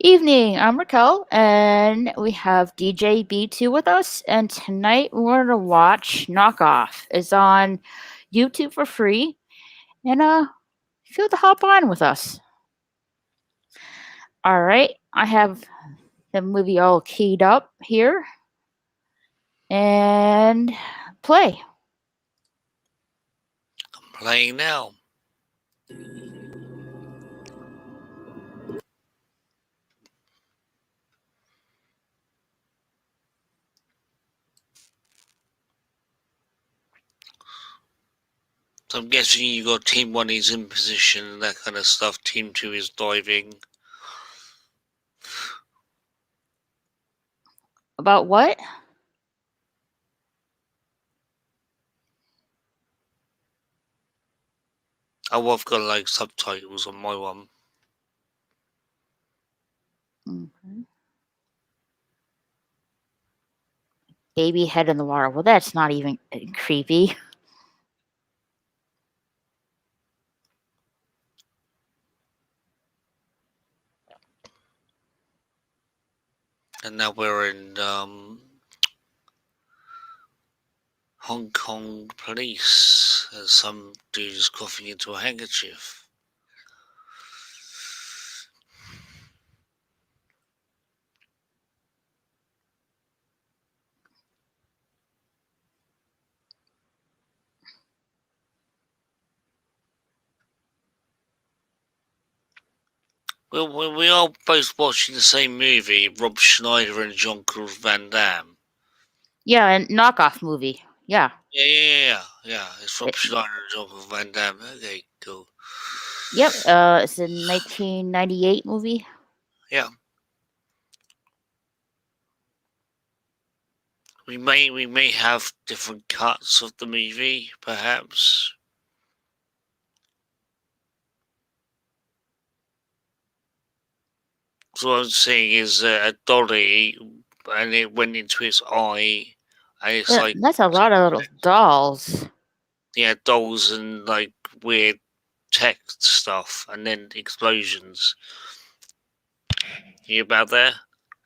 Evening, I'm Raquel, and we have DJ B2 with us. And tonight we're gonna watch Knockoff. It's on YouTube for free, and feel to hop on with us. All right, I have the movie all keyed up here, and play. I'm playing now. So I'm guessing you got Team 1 is in position and that kind of stuff. Team 2 is diving. About what? Oh, I've got like subtitles on my one. Mm-hmm. Baby head in the water. Well, that's not even creepy. And now we're in Hong Kong police. Some dude is coughing into a handkerchief. Well, we are both watching the same movie, Rob Schneider and Jean-Claude Van Damme. Yeah, a knockoff movie. Yeah. Yeah. It's Rob Schneider and Jean-Claude Van Damme. Okay, cool. Yep, it's a 1998 movie. Yeah. We may have different cuts of the movie, perhaps. So what I'm saying is a dolly, and it went into its eye, and it's like That's a lot of little dolls. Yeah, dolls and like weird tech stuff, and then explosions. You about there?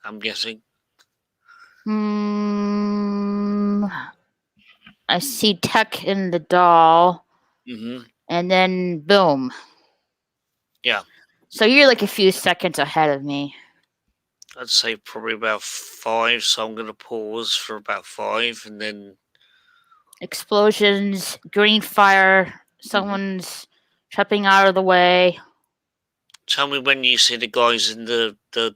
I'm guessing. I see tech in the doll. Mm-hmm. And then boom. Yeah. So you're like a few seconds ahead of me. I'd say probably about 5, so I'm going to pause for about 5, and then... Explosions, green fire, someone's jumping out of the way. Tell me when you see the guys in the boat.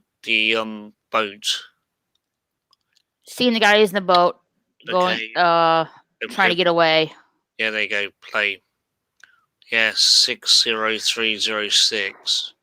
Seeing the guys in the boat going, trying to get away. Yeah, there you go, play. Yeah, 60306.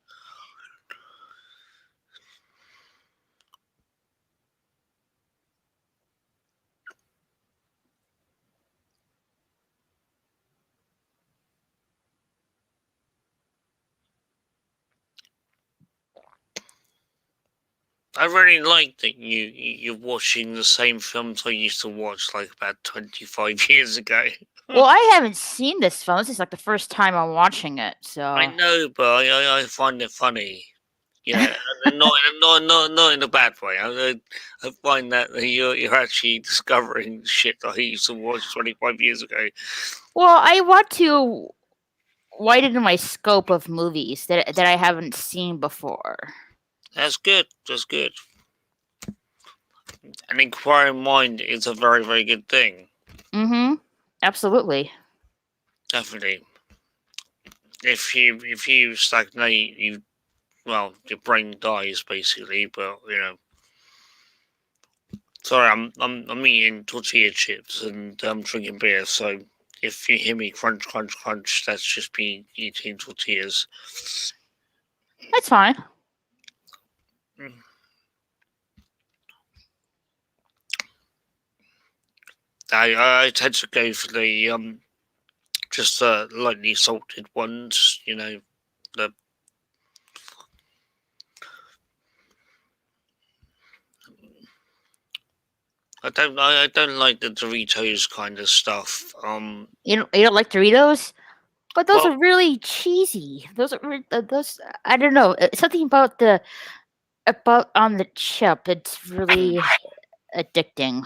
I really like that you're watching the same films I used to watch like about 25 years ago. Well, I haven't seen this film. This is like the first time I'm watching it, so I know, but I find it funny. Yeah, not in a bad way. I find that you're actually discovering shit that I used to watch 25 years ago. Well, I want to widen my scope of movies that I haven't seen before. That's good. An inquiring mind is a very, very good thing. Mm-hmm. Absolutely. Definitely. If you stagnate, your brain dies basically. But sorry, I'm eating tortilla chips and I'm drinking beer. So if you hear me crunch, that's just me eating tortillas. That's fine. I tend to go for the just lightly salted ones. The I don't like the Doritos kind of stuff. You don't like Doritos, but those are really cheesy. Those I don't know. Something about the But on the chip, it's really addicting.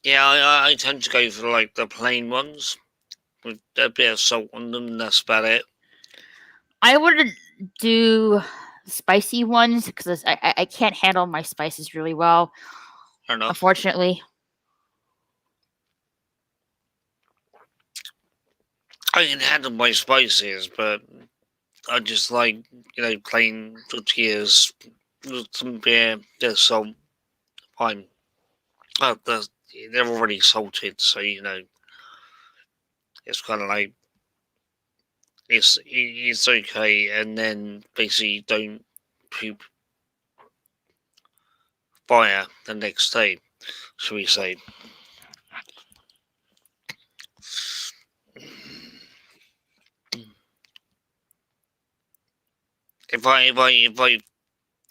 Yeah, I tend to go for like the plain ones with a bit of salt on them. And that's about it. I would do spicy ones because I can't handle my spices really well, Fair enough. unfortunately. I can handle my spices, but I just like plain tortillas with some beer, there's salt, fine. They're already salted, so it's kind of like it's okay. And then basically don't poop fire the next day, shall we say? If I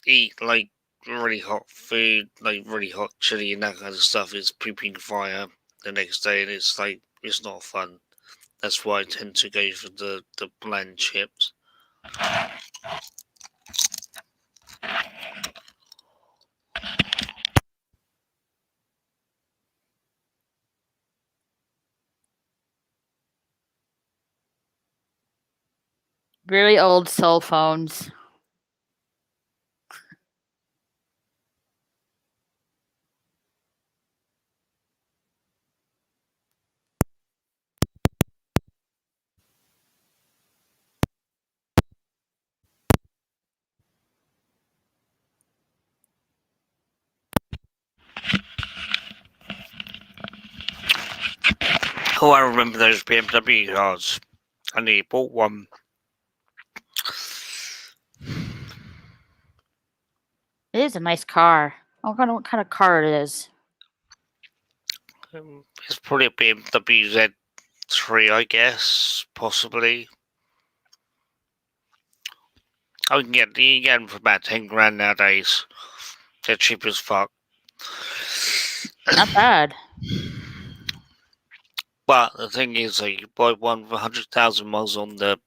eat like really hot food, like really hot chili and that kind of stuff, it's pooping fire the next day, and it's like it's not fun. That's why I tend to go for the bland chips. Really old cell phones. Oh, I remember those BMW cars. I nearly bought one. It is a nice car. I don't know what kind of car it is. It's probably a BMW Z3, I guess, possibly. I you can get them for about 10 grand nowadays. They're cheap as fuck. Not bad. But the thing is, like, you buy one for 100,000 miles on the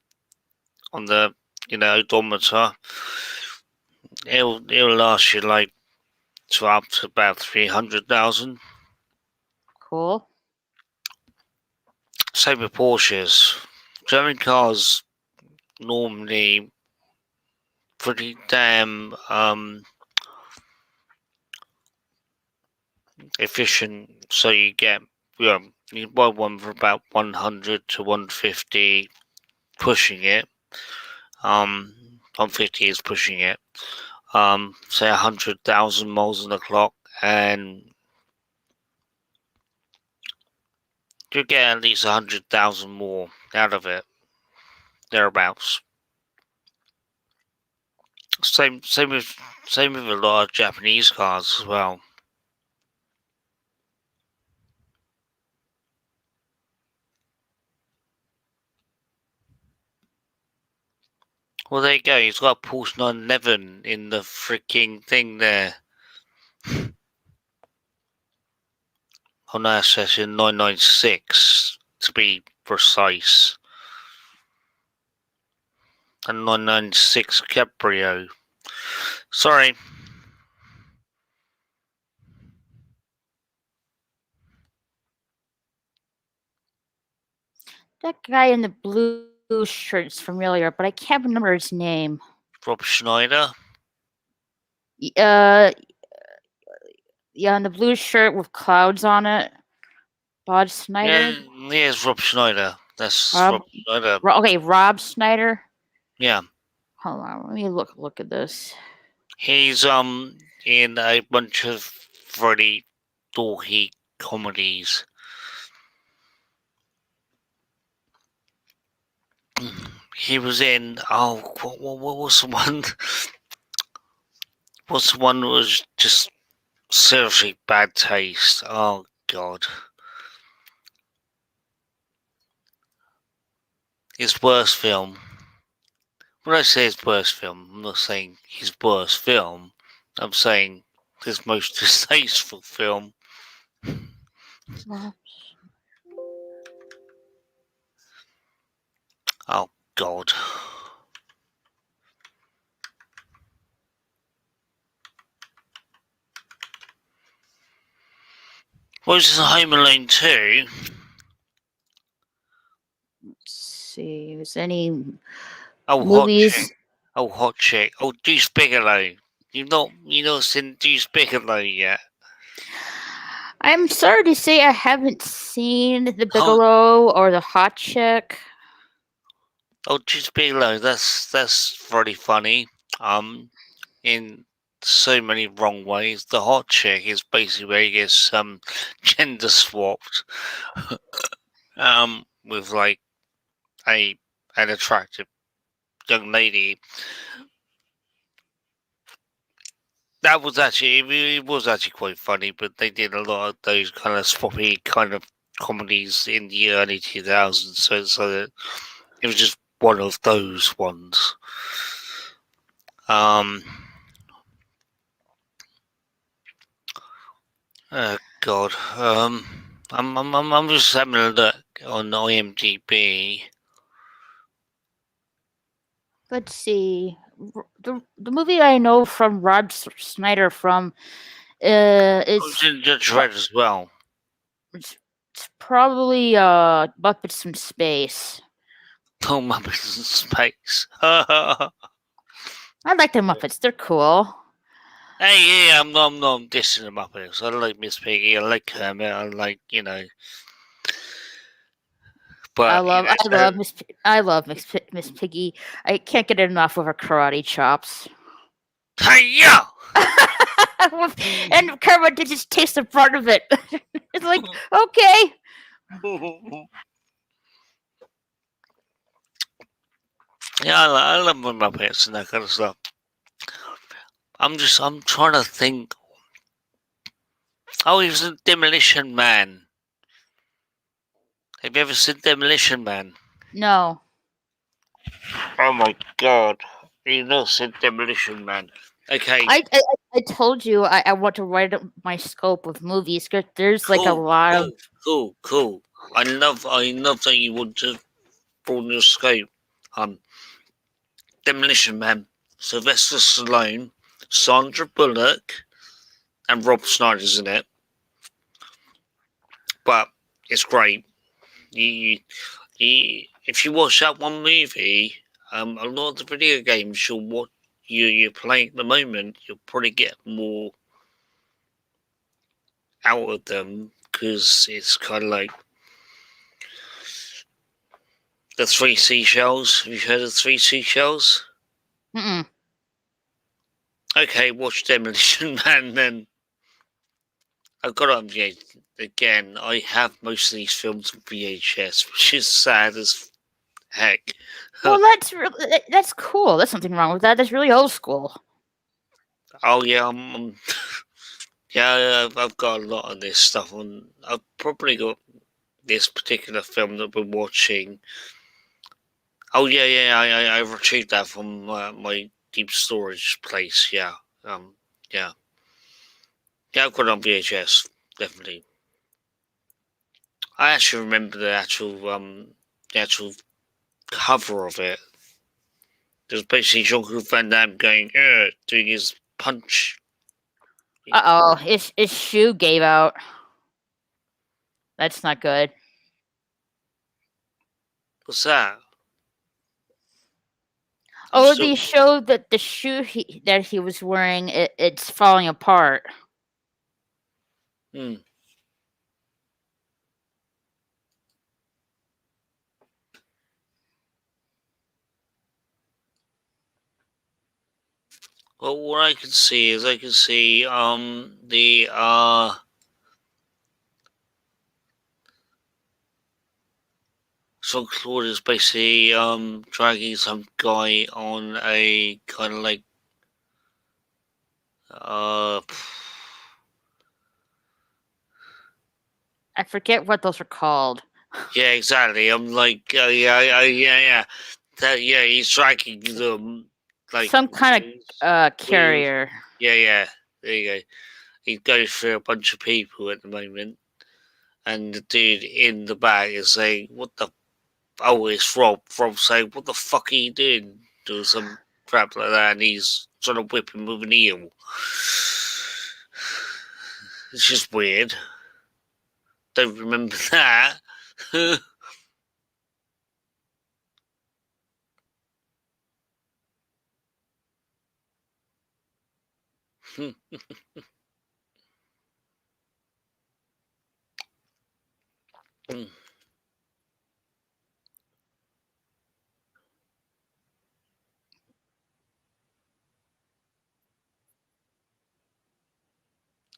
odometer. It'll last you like to up to about 300,000. Cool. Same with Porsches. German cars normally pretty damn efficient. So you buy one for about 100 to 150, pushing it. 150 is pushing it. Say 100,000 miles on the clock, and you get at least 100,000 more out of it, thereabouts. Same with a lot of Japanese cars as well. Well, there you go. He's got a Porsche 911 in the freaking thing there. On our session 996 to be precise. A 996 Cabrio. Sorry. That guy in the blue shirt is familiar, but I can't remember his name. Rob Schneider. Uh, yeah, in the blue shirt with clouds on it. Bod Snyder. Yeah, it's Rob Schneider. That's Rob. Rob Schneider. Okay, Rob Snyder. Yeah. Hold on, let me look at this. He's in a bunch of really dorky comedies. He was in what was the one? What's the one that was just seriously bad taste? Oh god. His worst film. When I say his worst film, I'm not saying his worst film. I'm saying his most distasteful film. Oh god. Was this Home Alone 2? Let's see. Is any Oh, Hot Chick. movies? Oh, Hot Chick. Oh, Deuce Bigelow. You've not seen Deuce Bigelow yet. I'm sorry to say I haven't seen The Oh, Bigelow or The Hot Chick. oh, Deuce Bigelow. That's very funny. In so many wrong ways. The Hot Chick is basically where he gets gender swapped. With like a an attractive young lady. That was actually it was actually quite funny, but they did a lot of those kind of swappy kind of comedies in the early 2000s, so that it was just one of those ones. Um, oh God, I'm just having a look on IMDb. Let's see. The movie I know from Rod Snyder from I was is in Judge pro- Red as well. it's probably Muppets from Space. Oh, Muppets in Space. I like the Muppets. They're cool. Hey, yeah, I'm not dissing the Muppets. I like Miss Piggy. I like Kermit. I like, I but love I love I love Miss Piggy. I can't get enough of her karate chops. hey, yeah. And Kermit did just taste the brunt of it. It's like, okay. Yeah, I love my Muppets and that kind of stuff. I'm trying to think. Oh, he was in Demolition Man. Have you ever seen Demolition Man? No. Oh my God, you not seen Demolition Man? Okay, I told you I want to write up my scope of movies because there's like a cool, lot of. cool. I love that you want to broaden your scope. Um, Demolition Man, Sylvester Stallone, Sandra Bullock, and Rob Snyder's in it. But it's great. You, if you watch that one movie, a lot of the video games you're playing at the moment, you'll probably get more out of them because it's kind of like the three seashells. Have you heard of the three seashells? Mm-mm. Okay, watch Demolition Man then. I've got it on VHS. Again, I have most of these films on VHS, which is sad as heck. Well, that's cool. There's something wrong with that. That's really old school. Oh yeah, yeah, I've got a lot of this stuff on. I've probably got this particular film that we're watching. Oh yeah, I retrieved that from my deep storage place. Yeah, yeah, yeah. I've got it on VHS, definitely. I actually remember the actual cover of it. There's basically Jean-Claude Van Damme going, doing his punch. Uh oh, his shoe gave out. That's not good. What's that? I'm Oh, still. they showed that the shoe that he was wearing it's falling apart. Hmm. Well, what I can see is I can see the Jean Claude is basically dragging some guy on a kind of like uh I forget what those are called. yeah, exactly. I'm like yeah. Yeah, he's dragging them like Some kind of with carrier. yeah. There you go. He goes through a bunch of people at the moment, and the dude in the back is saying, "What the oh, it's Rob. Rob saying, "What the fuck are you doing?" Doing some crap like that, and he's trying to whip him with an eel. It's just weird. don't remember that.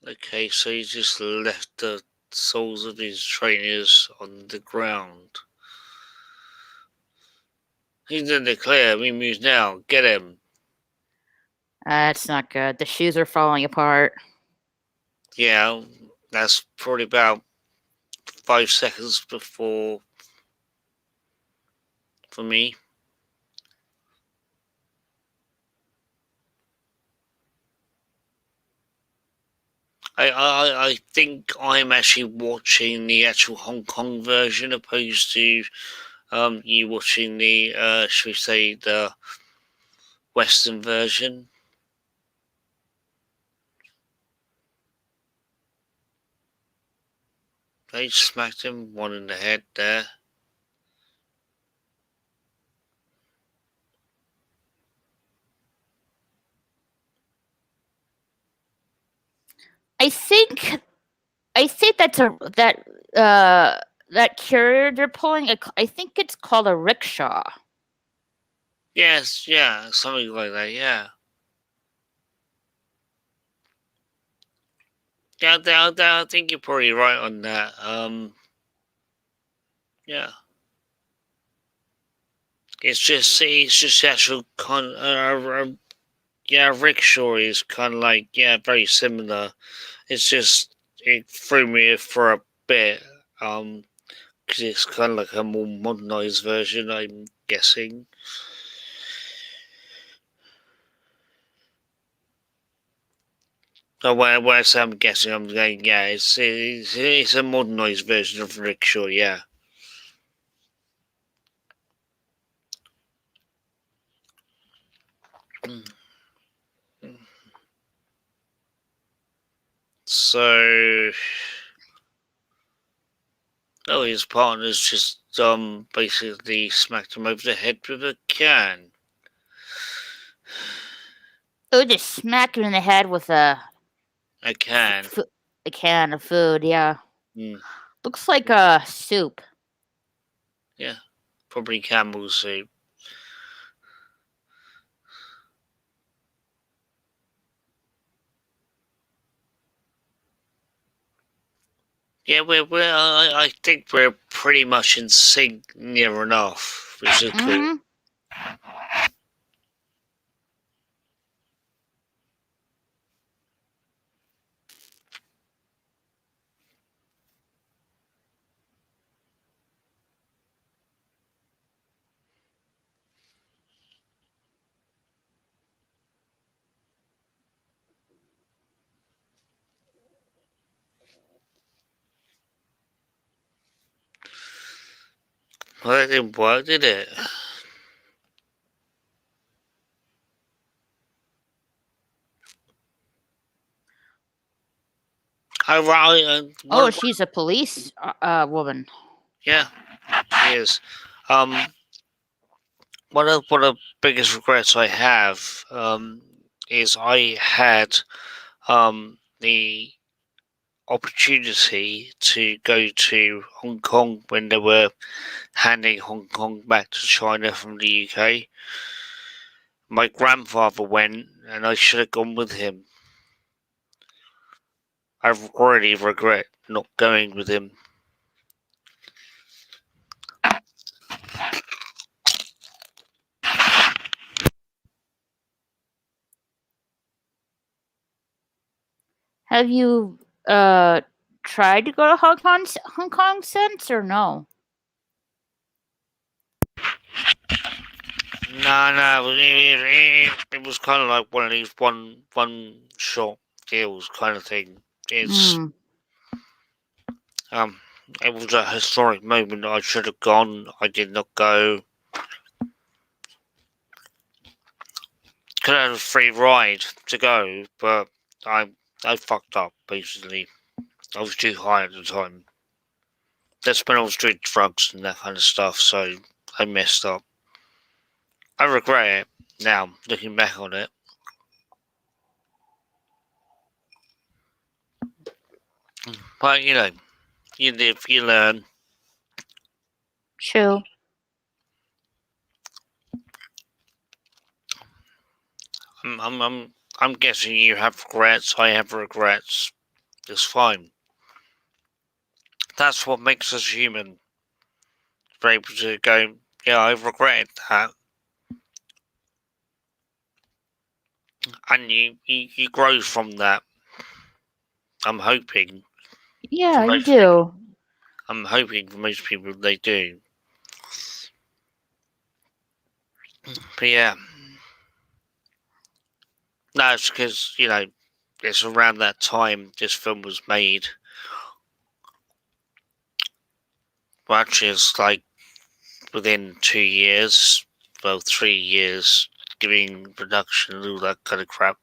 Okay, so he just left the souls of his trainers on the ground. He's in the clear. We move now. Get him. That's not good. The shoes are falling apart. Yeah, that's probably about 5 seconds before for me. I think I'm actually watching the actual Hong Kong version opposed to you watching the should we say the Western version. They smacked him one in the head there. I think uh that carrier they're pulling. I think it's called a rickshaw. Yes, yeah, something like that. Yeah, yeah. I think you're probably right on that. Yeah. It's just actual yeah, rickshaw is kind of like yeah, very similar. It's just it threw me for a bit, because it's kind of like a more modernized version, I'm guessing. So when I say I'm guessing, I'm going yeah, it's a modernized version of rickshaw, yeah. So oh, his partner's just basically smacked him over the head with a can. Oh, just smack him in the head with A can. a can of food. Yeah, Mm, looks like a soup. yeah, probably camel soup. Yeah, I think we're pretty much in sync near enough, which is cool. Mm-hmm. Well, that didn't work, did it? Oh, she's a police woman. Yeah, she is. Um, one of the biggest regrets I have is I had the opportunity to go to Hong Kong when they were handing Hong Kong back to China from the UK. My grandfather went, and I should have gone with him. I already regret not going with him. Have you tried to go to Hong Kong since or no? No, it was kind of like one of these one shot deals kind of thing. It's Mm. um, it was a historic moment. I should have gone. I did not go. Could have had a free ride to go, but I fucked up basically. I was too high at the time. They spent all street drugs and that kind of stuff, so I messed up. I regret it now, looking back on it. But you live, you learn. True. I'm guessing you have regrets. I have regrets. It's fine. That's what makes us human. We're able to go, yeah, I regretted that, and you grow from that. I'm hoping for Yeah, you most people. do. I'm hoping for most people they do. But yeah, no, it's because it's around that time this film was made. Well, actually, it's like within 2 years, well, 3 years, giving production and all that kind of crap.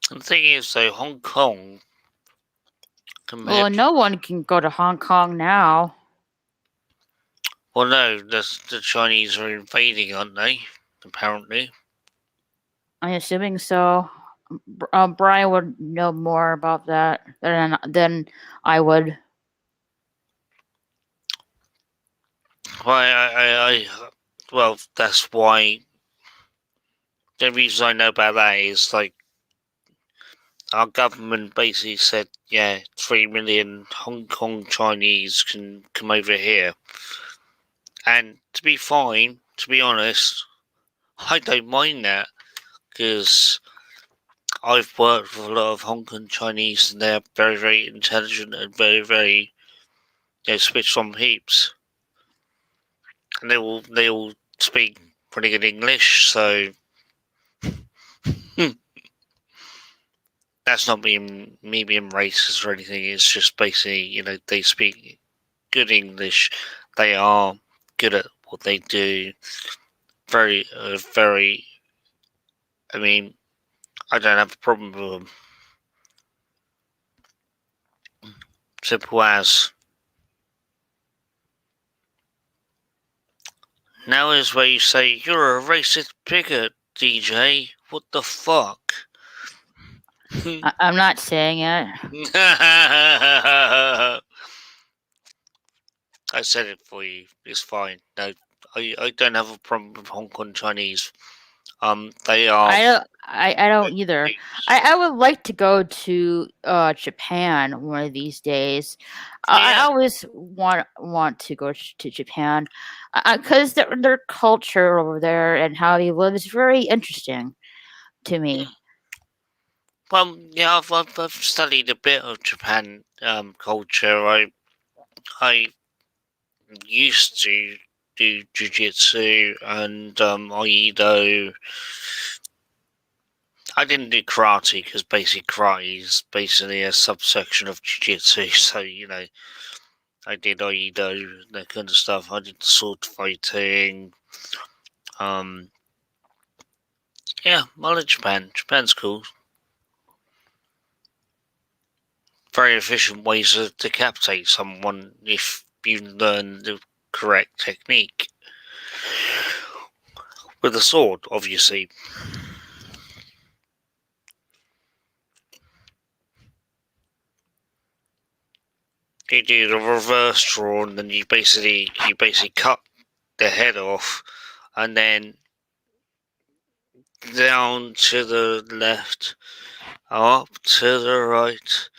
And the thing is, though, Hong Kong Well, compared to, no one can go to Hong Kong now. well, no, the Chinese are invading, aren't they? Apparently. I'm assuming so. Brian would know more about that than I would. Well, well, that's why. The reason I know about that is like our government basically said, yeah, 3 million Hong Kong Chinese can come over here, and to be fine, to be honest, I don't mind that because I've worked with a lot of Hong Kong Chinese, and they're very, very intelligent and very, very, switched on peeps, and they all speak pretty good English, so that's not me being racist or anything. It's just basically, they speak good English. They are good at what they do. Very, very. I mean, I don't have a problem with them. Simple as. Now is where you say you're a racist bigot, DJ. What the fuck? I'm not saying it. I said it for you. It's fine. No, I don't have a problem with Hong Kong Chinese. They are. I don't either. I would like to go to Japan one of these days. I Yeah, always want to go to Japan because their culture over there and how they live is very interesting to me. well, yeah, I've studied a bit of Japan culture. I used to do jiu-jitsu and aikido. I didn't do karate because basic karate is basically a subsection of jiu-jitsu. So I did aikido, that kind of stuff. I did sword fighting. Um, yeah, I like Japan. Japan's cool. Very efficient ways to decapitate someone if you learn the correct technique. With a sword, obviously. You do the reverse draw, and then you basically cut the head off, and then down to the left, up to the right,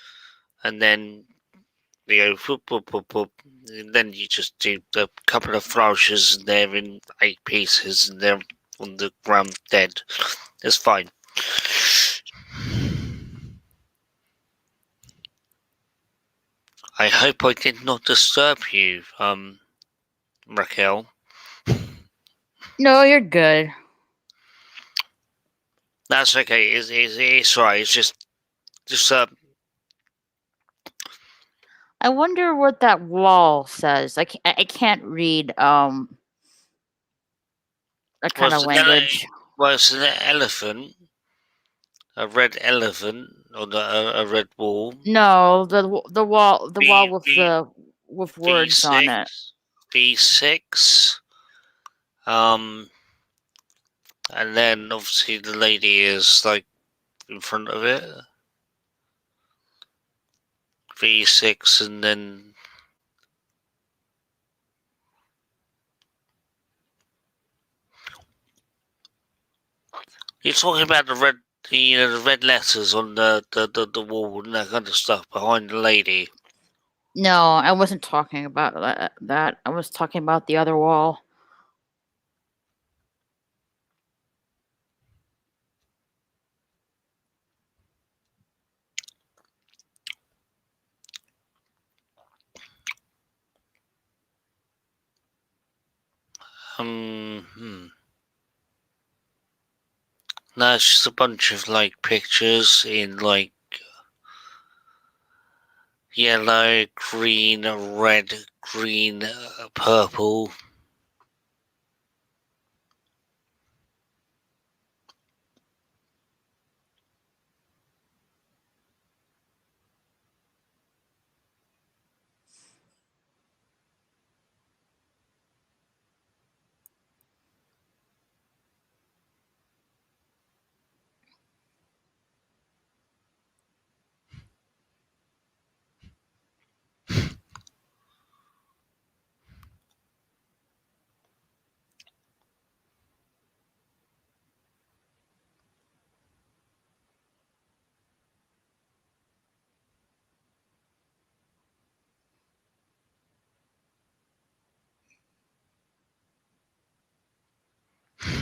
and then you go whoop, whoop, whoop, whoop. And then you just do a couple of flourishes, and they're in 8 pieces, and they're on the ground dead. It's fine. I hope I did not disturb you, Raquel. No, you're good. That's okay. It's right. It's just I wonder what that wall says. I can't read that kind was of language. Well, it's an elephant, a red elephant on a red wall. No, the wall with V the with V words on it. six V6. Um, and then obviously the lady is like in front of it. V6, and then you're talking about the red letters on the wall and that kind of stuff behind the lady. No, I wasn't talking about that. I was talking about the other wall. Hmm. No, it's just a bunch of like pictures in like yellow, green, red, green, purple.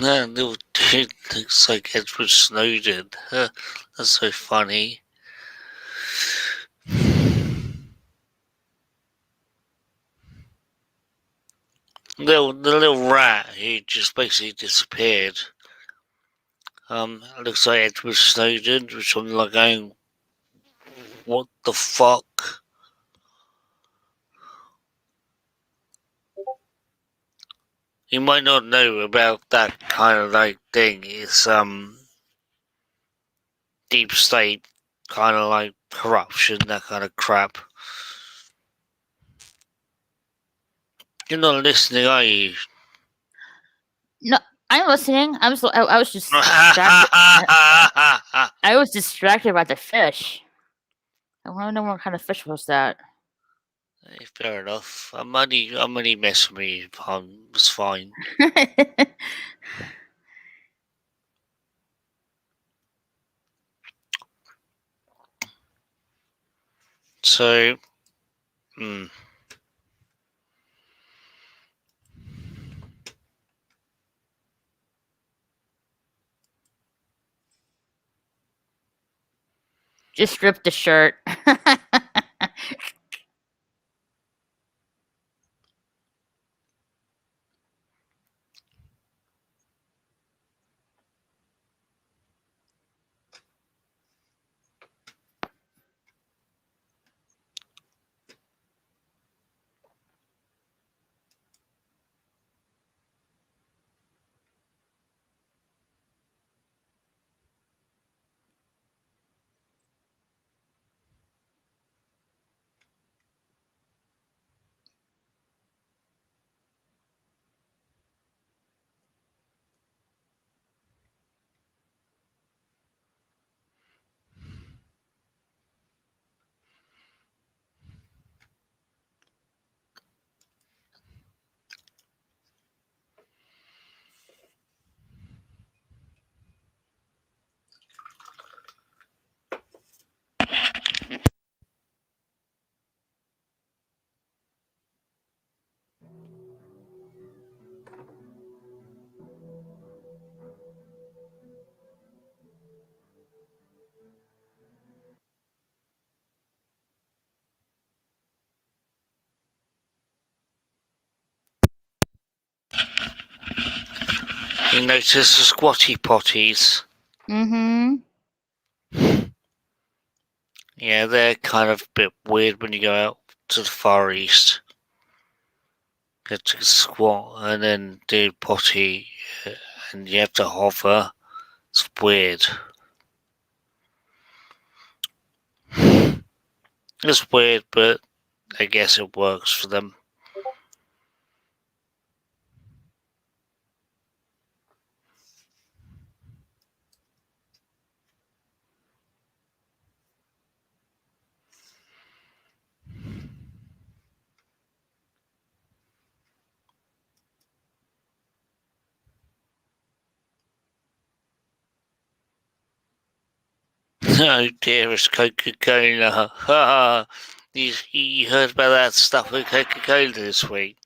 No, little dude looks like Edward Snowden. That's so funny. The little rat who just basically disappeared. Looks like Edward Snowden, which I'm like going, what the fuck? You might not know about that kind of like thing. It's deep state kind of like corruption, that kind of crap. You're not listening, are you? No, I'm listening. I was just distracted. I was distracted by the fish. I want to know what kind of fish was that. Fair enough. I'm only messing with you. It's fine. So, hmm. Just strip the shirt. You notice the squatty potties? Mm-hmm. Yeah, they're kind of a bit weird when you go out to the Far East. Get to squat and then do potty and you have to hover. It's weird. It's weird, but I guess it works for them. Oh dear, it's Coca-Cola. Ha you heard about that stuff with Coca-Cola this week?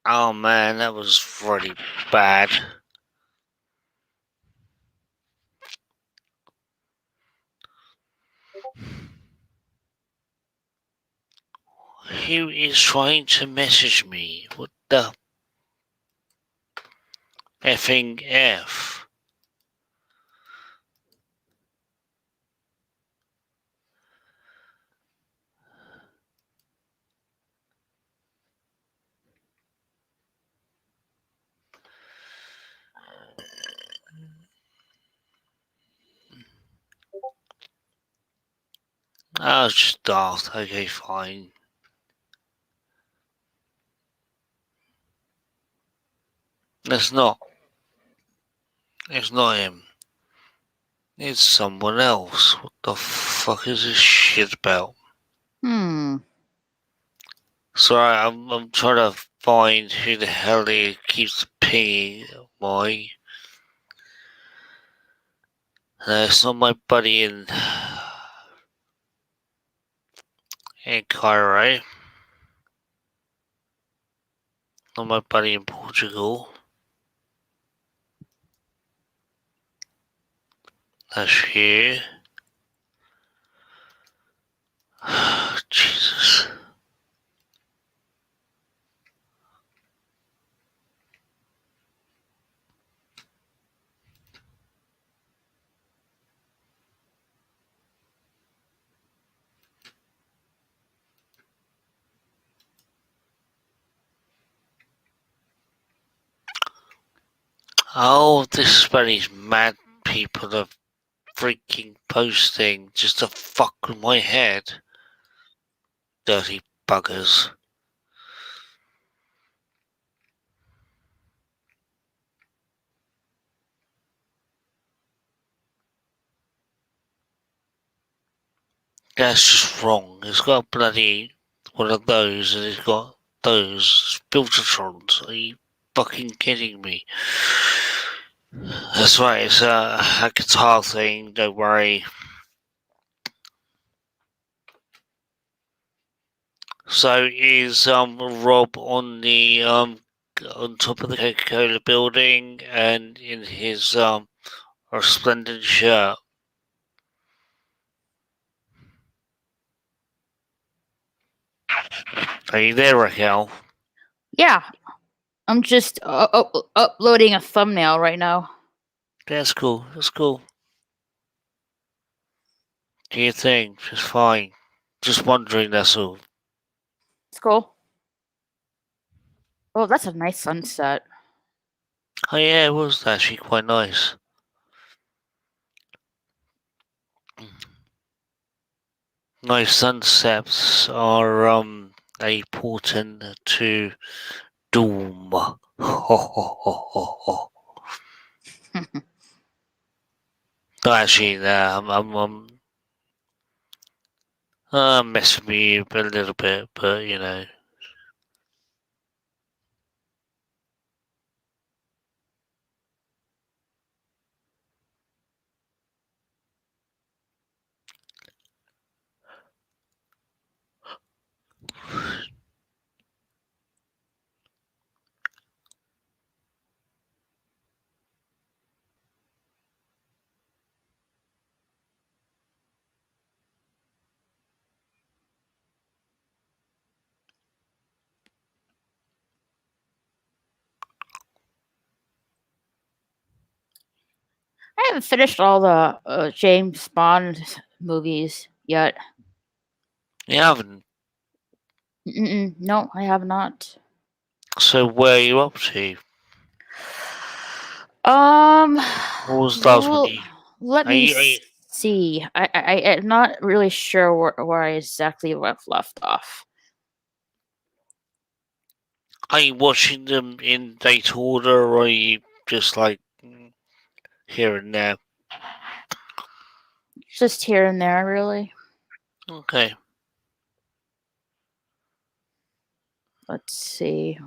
Oh man, that was really bad. Who is trying to message me? What the effing F? I was just daft. Okay, fine. It's not. It's not him. It's someone else. What the fuck is this shit about? Sorry, I'm trying to find who the hell it keeps pinging my. It's not my buddy in Cairo. Not my buddy in Portugal. That's here. Jesus. Oh, this is about these mad people are freaking posting just to fuck with my head. Dirty buggers. That's just wrong. It's got a bloody one of those and it's got those filtertrons. Are you fucking kidding me? That's right, it's a guitar thing, don't worry. So is Rob on the on top of the Coca-Cola building and in his resplendent shirt? Are you there, Raquel? Yeah, I'm just uploading a thumbnail right now. That's cool. That's cool. Do your thing. Just fine. Just wondering, that's all. It's cool. Oh, that's a nice sunset. Oh yeah, it was actually quite nice. Nice sunsets are a portent to doom. No, actually, I'm messing with you a little bit, but you know. I haven't finished all the James Bond movies yet. You haven't. No, I have not. So where are you up to? Um, What was the last one well, you? let Are me you? Are you, see. I'm not really sure where I exactly left off. are you watching them in date order, or are you just like here and there? Just here and there, really. Okay. Let's see.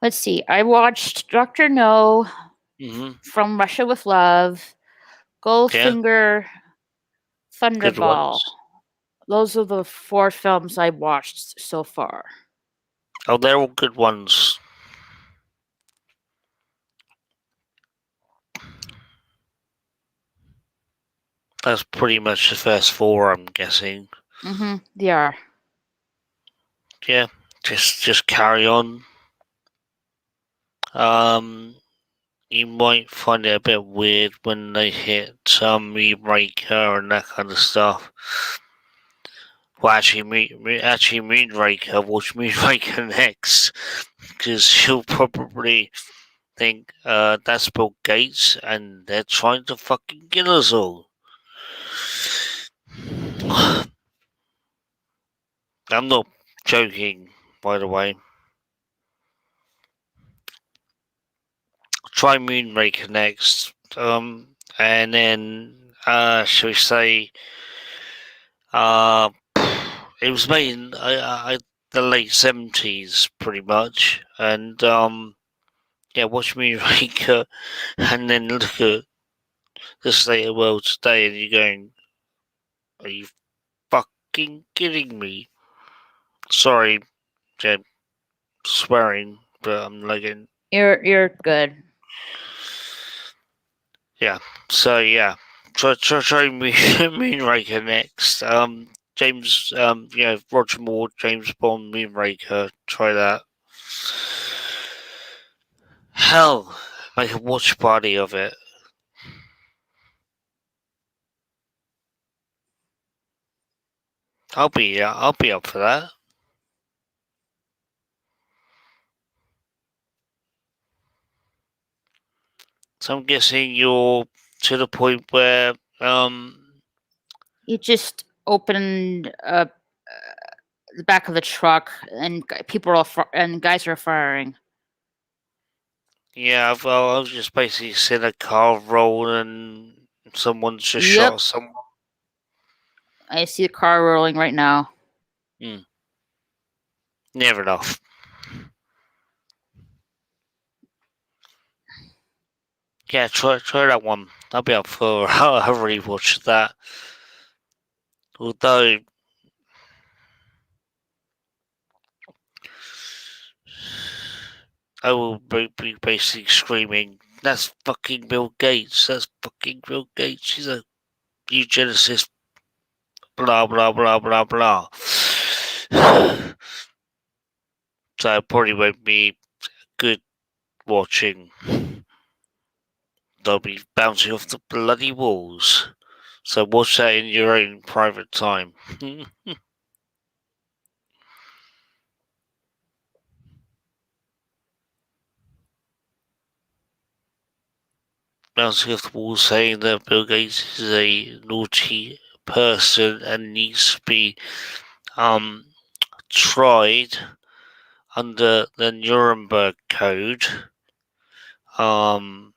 Let's see. I watched Doctor No, Mhm. From Russia with Love, Yeah. Goldfinger, Good Thunderball. ones. Those are the four films I watched so far. Oh, they're all good ones. That's pretty much the first four, I'm guessing. Mm-hmm. They are. Yeah. Just carry on. Um, you might find it a bit weird when they hit Moonraker and that kind of stuff. Well, actually, Moonraker. Watch Moonraker next, because you'll probably think that's Bill Gates and they're trying to fucking kill us all. I'm not joking, by the way. Try Moonraker next. And then, shall we say, uh, it was made in the late 70s, pretty much. And, yeah, watch Moonraker and then look at the state of the world today and you're going, are you fucking kidding me? Sorry, Jeb, swearing, but I'm like, You're good. yeah. So yeah, try Moonraker next. James, Roger Moore, James Bond, Moonraker. Try that. Hell, make a watch party of it. I'll be up for that. So I'm guessing you're to the point where You just opened the back of the truck, and and guys are firing. yeah, well, I was just basically seeing a car roll and someone's just Yep, shot someone. I see the car rolling right now. Hmm. Never enough. Yeah, try that one. I'll be up for a rewatch of that. Although I will be basically screaming, "That's fucking Bill Gates! That's fucking Bill Gates! He's a eugenicist!" Blah blah blah blah blah. So it probably won't be good watching. They'll be bouncing off the bloody walls. So watch that in your own private time. Bouncing off the walls saying that Bill Gates is a naughty person and needs to be um tried under the Nuremberg Code. Um,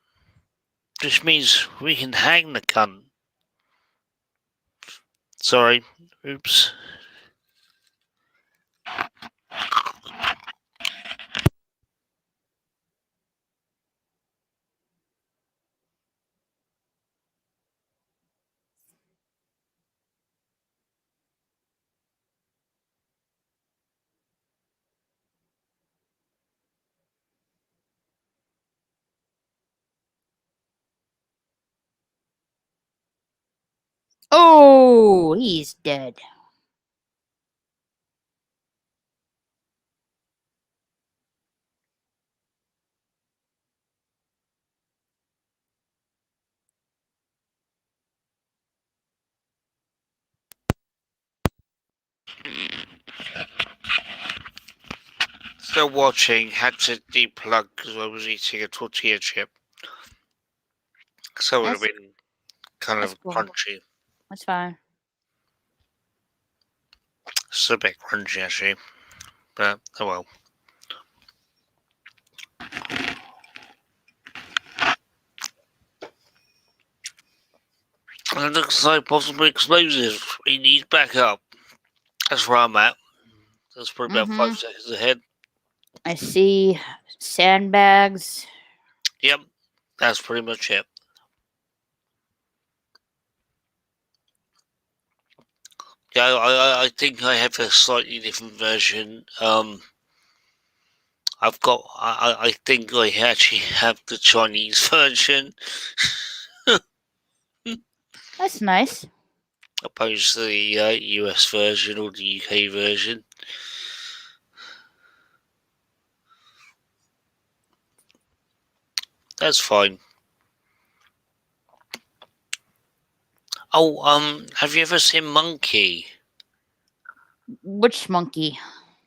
which means we can hang the cunt. Sorry, oops. Oh, he's dead. Still watching. Had to deplug because I was eating a tortilla chip. So it would have That's been kind that's of cool. crunchy. That's fine. It's a bit crunchy actually, but oh well. And it looks like possibly explosive. He needs backup. That's where I'm at. That's probably about Mm-hmm. 5 seconds ahead. I see sandbags. Yep, that's pretty much it. Yeah, I think I have a slightly different version. I think I actually have the Chinese version That's nice. opposed to the US version or the UK version. That's fine. Oh, have you ever seen Monkey? Which monkey?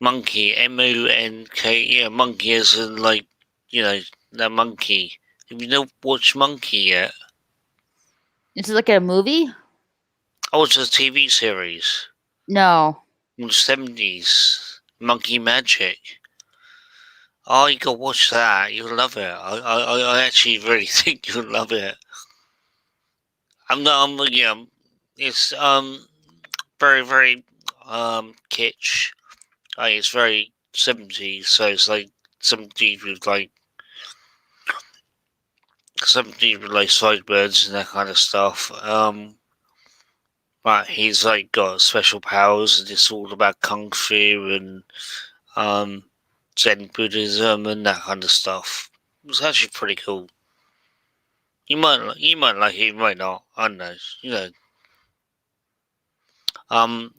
Monkey, Monk. Yeah, monkey as in like, the monkey. Have you not watched Monkey yet? Is it like a movie? Oh, it's a TV series No. from the 70s. Monkey Magic. Oh, you gotta watch that. You'll love it. I actually really think you'll love it. It's very very kitsch. It's very 70s, so it's like 70s with like 70s with like sideburns and that kind of stuff. But he's like got special powers, and it's all about kung fu and Zen Buddhism and that kind of stuff. It's actually pretty cool. You might like it, you might not. I don't know.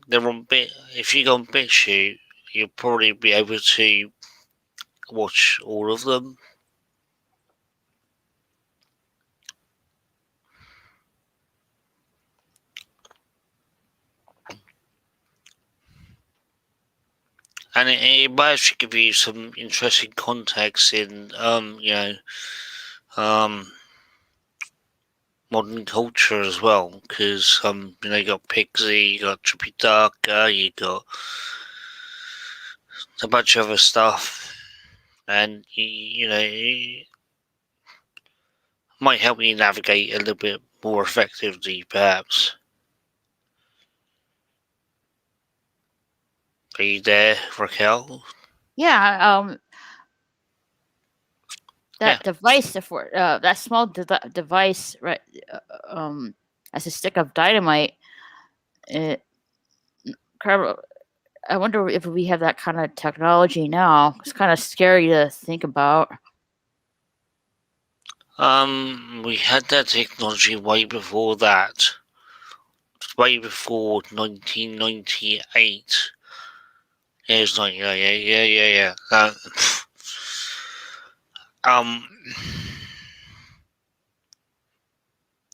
They're on bit. If you go on BitChute, you'll probably be able to watch all of them. And it might actually give you some interesting context in, modern culture as well, because you got Pixie, you got Trippy Darker, you got a bunch of other stuff, and it might help you navigate a little bit more effectively, perhaps. Are you there, Raquel? Yeah. Yeah. That device for that small device, right? As a stick of dynamite. It, I wonder if we have that kind of technology now. It's kind of scary to think about. We had that technology way before that. Way before 1998. Yeah, it's like, yeah. Um,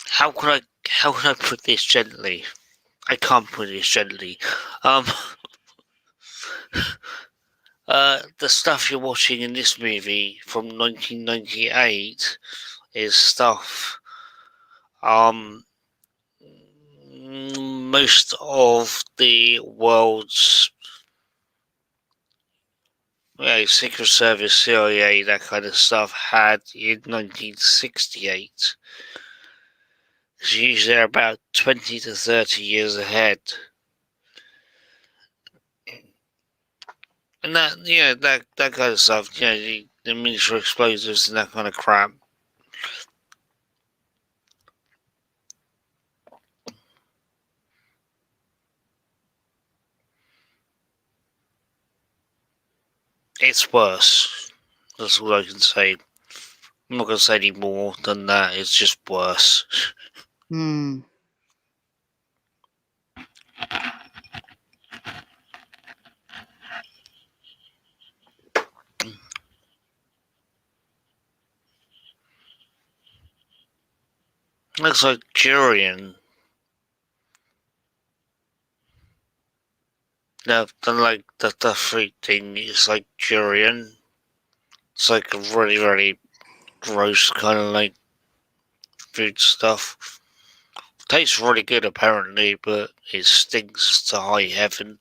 how can I put this gently? I can't put this gently. Um, the stuff you're watching in this movie from 1998 is stuff, most of the world's Secret Service, CIA, that kind of stuff had in 1968. It's usually about 20 to 30 years ahead. And that kind of stuff, the miniature explosives and that kind of crap. It's worse. That's all I can say. I'm not going to say any more than that. It's just worse. Hmm. Looks like durian. The like the fruit thing is like durian. It's like a really gross kind of like food stuff. Tastes really good apparently, but it stinks to high heaven.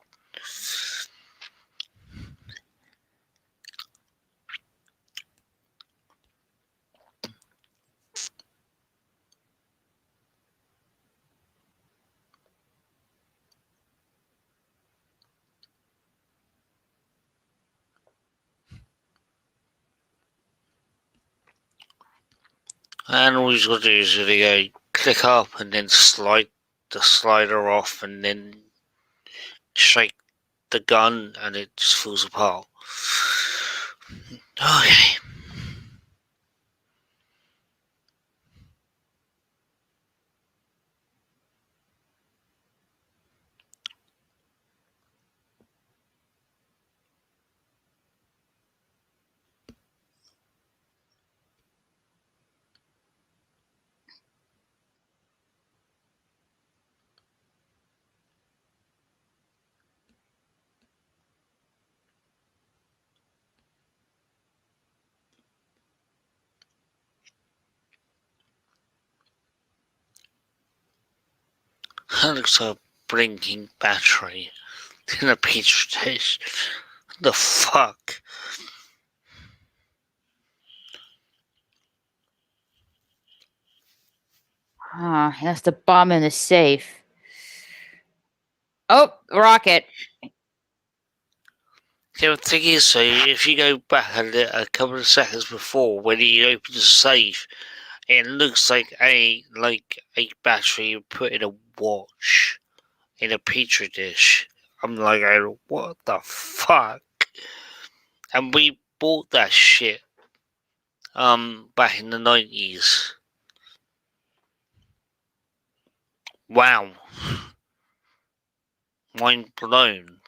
And all you got to do is really go click up and then slide the slider off and then shake the gun and it just falls apart. Okay. That looks like a blinking battery in a petri dish. What the fuck? That's the bomb in the safe. Oh, rocket. The thing is, so if you go back a couple of seconds before when he opens the safe, it looks like a battery you put in a watch in a petri dish. I'm like, what the fuck? And we bought that shit back in the 90s. Wow. Mind blown.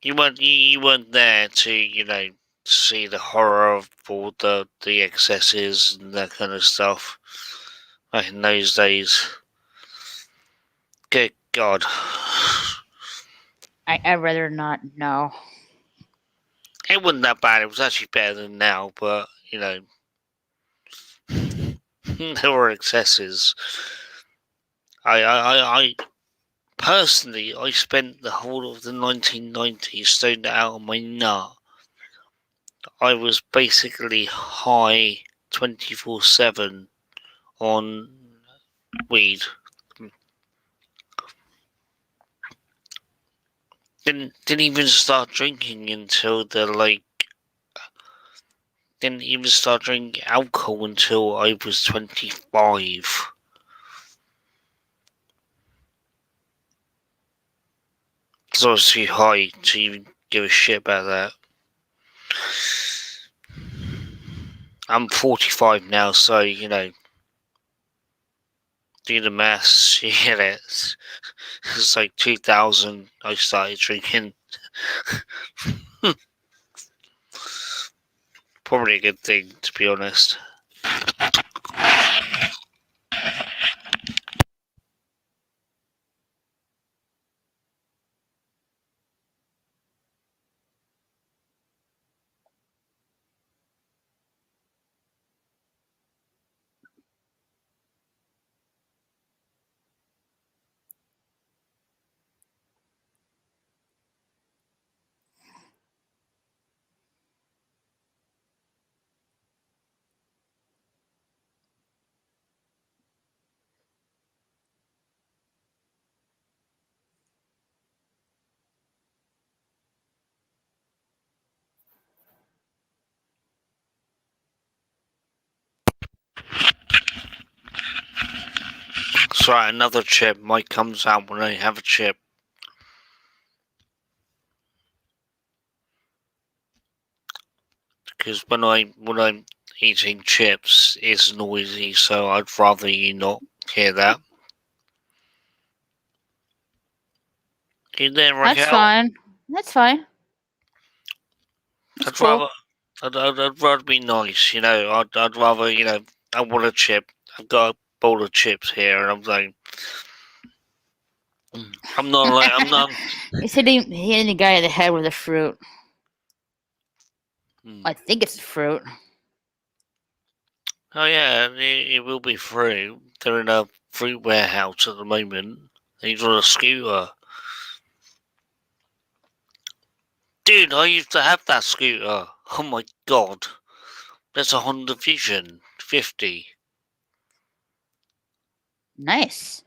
You weren't there to, see the horror of all the excesses and that kind of stuff back in those days. Good God. I'd rather not know. It wasn't that bad. It was actually better than now, but, there were excesses. I personally, I spent the whole of the 1990s stoned out on my nut. I was basically high 24/7 on weed. Didn't even start drinking until didn't even start drinking alcohol until I was 25. Because I was too high to even give a shit about that. I'm 45 now, so, do the maths, you get it. It's like 2000 I started drinking. Probably a good thing, to be honest. So another chip might comes out when I have a chip. Because when I'm eating chips, it's noisy, so I'd rather you not hear that. You there, That's Raquel? fine. That's fine. That's I'd cool. rather I'd rather be nice, I'd rather I want a chip. I've got bowl of chips here, and I'm like, I'm not like, I'm not. He's hitting the guy in the head with a fruit. Hmm. I think it's fruit. Oh yeah, it will be free. They're in a fruit warehouse at the moment. He's on a scooter. Dude, I used to have that scooter. Oh my god. That's a Honda Vision 50. Nice.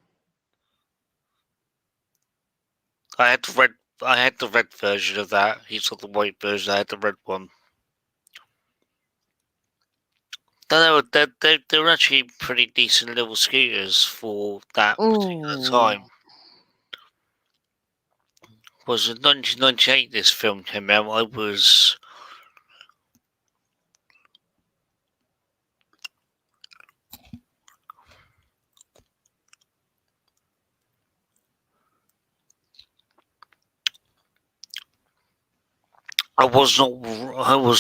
I had the red I had the red version of that. He's got the white version, I had the red one. They were actually pretty decent little scooters for that particular Ooh. time. Was in 1998 this film came out. I was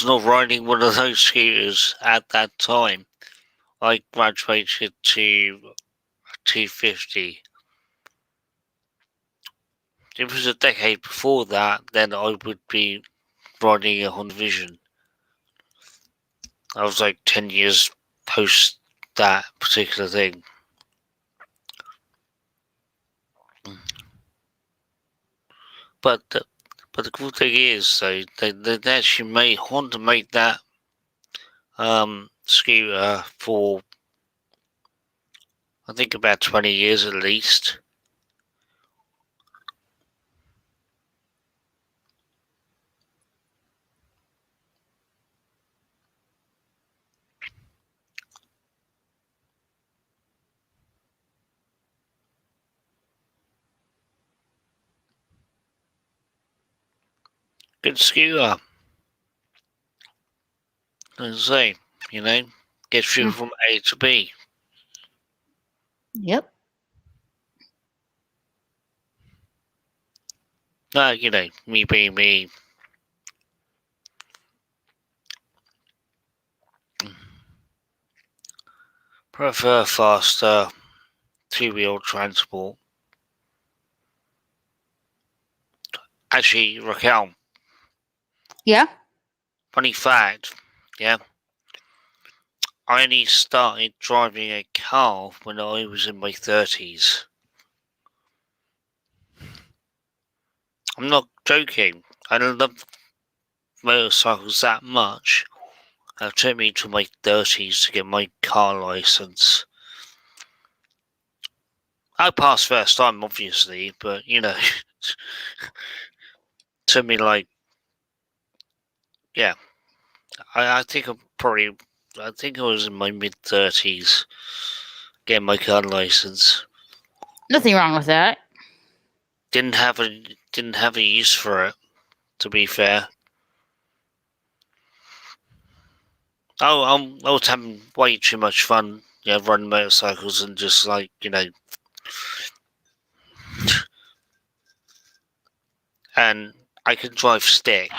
not riding one of those scooters at that time. I graduated to 250. If it was a decade before that, then I would be riding a Honda Vision. I was like 10 years post that particular thing. But the cool thing is, though, they actually made Honda made that scooter for I think about 20 years at least. Good scooter, as I say, you know, gets you Mm. from A to B. Yep. You know, me being me. Prefer faster two-wheel transport. Actually, Raquel, Yeah. funny fact, yeah, I only started driving a car when I was in my 30s. I'm not joking. I love motorcycles that much. It took me to my 30s to get my car license. I passed first time, obviously, but you know, took me like, yeah, I think I think I was in my mid 30s getting my car license. Nothing wrong with that. Didn't have a use for it, to be fair. I was having way too much fun, running motorcycles and just like, and I can drive stick.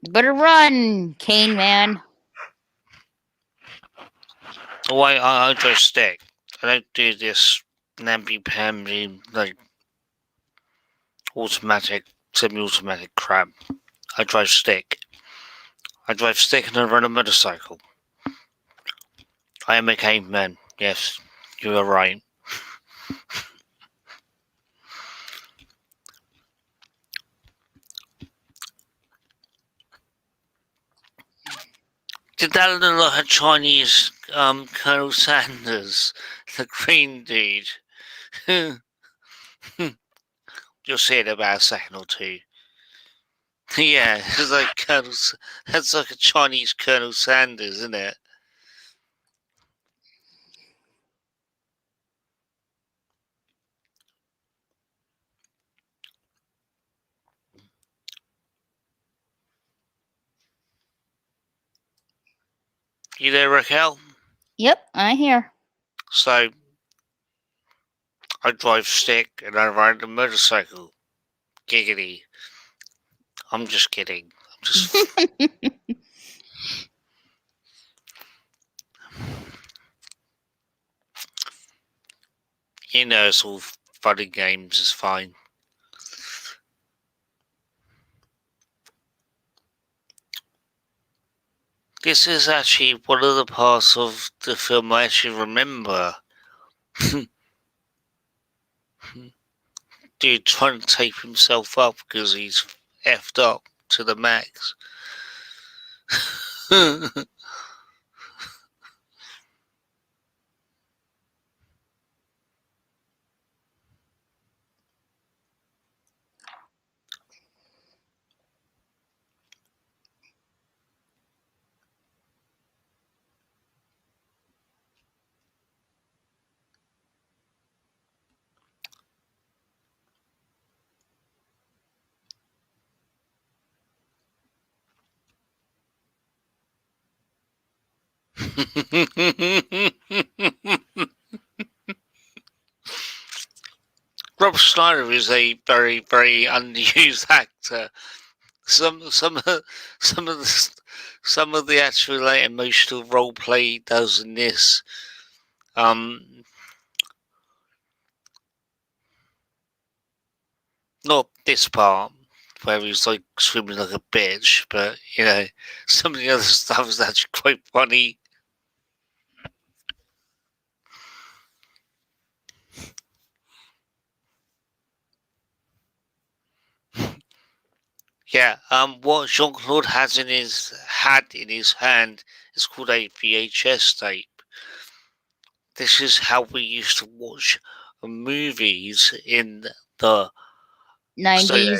You better run, Cane Man. Oh, I drive stick. I don't do this namby-pamby, like, automatic, semi-automatic crap. I drive stick. I drive stick and I run a motorcycle. I am a caveman. Yes, you are right. Did that look like a Chinese Colonel Sanders, the green dude? You'll see it in about a second or two. Yeah, it's like that's like a Chinese Colonel Sanders, isn't it? You there, Raquel? Yep, I hear. So I drive stick and I ride a motorcycle. Giggity. I'm just kidding. I'm just It's all fun and games. It's fine. This is actually one of the parts of the film I actually remember. Dude trying to tape himself up because he's effed up to the max. Rob Schneider is a very, very underused actor. Some of some of the actual like, emotional role play he does in this, not this part where he's like screaming like a bitch, but some of the other stuff is actually quite funny. Yeah, what Jean Claude had in his hand is called a VHS tape. This is how we used to watch movies in the Stone 90s, Age.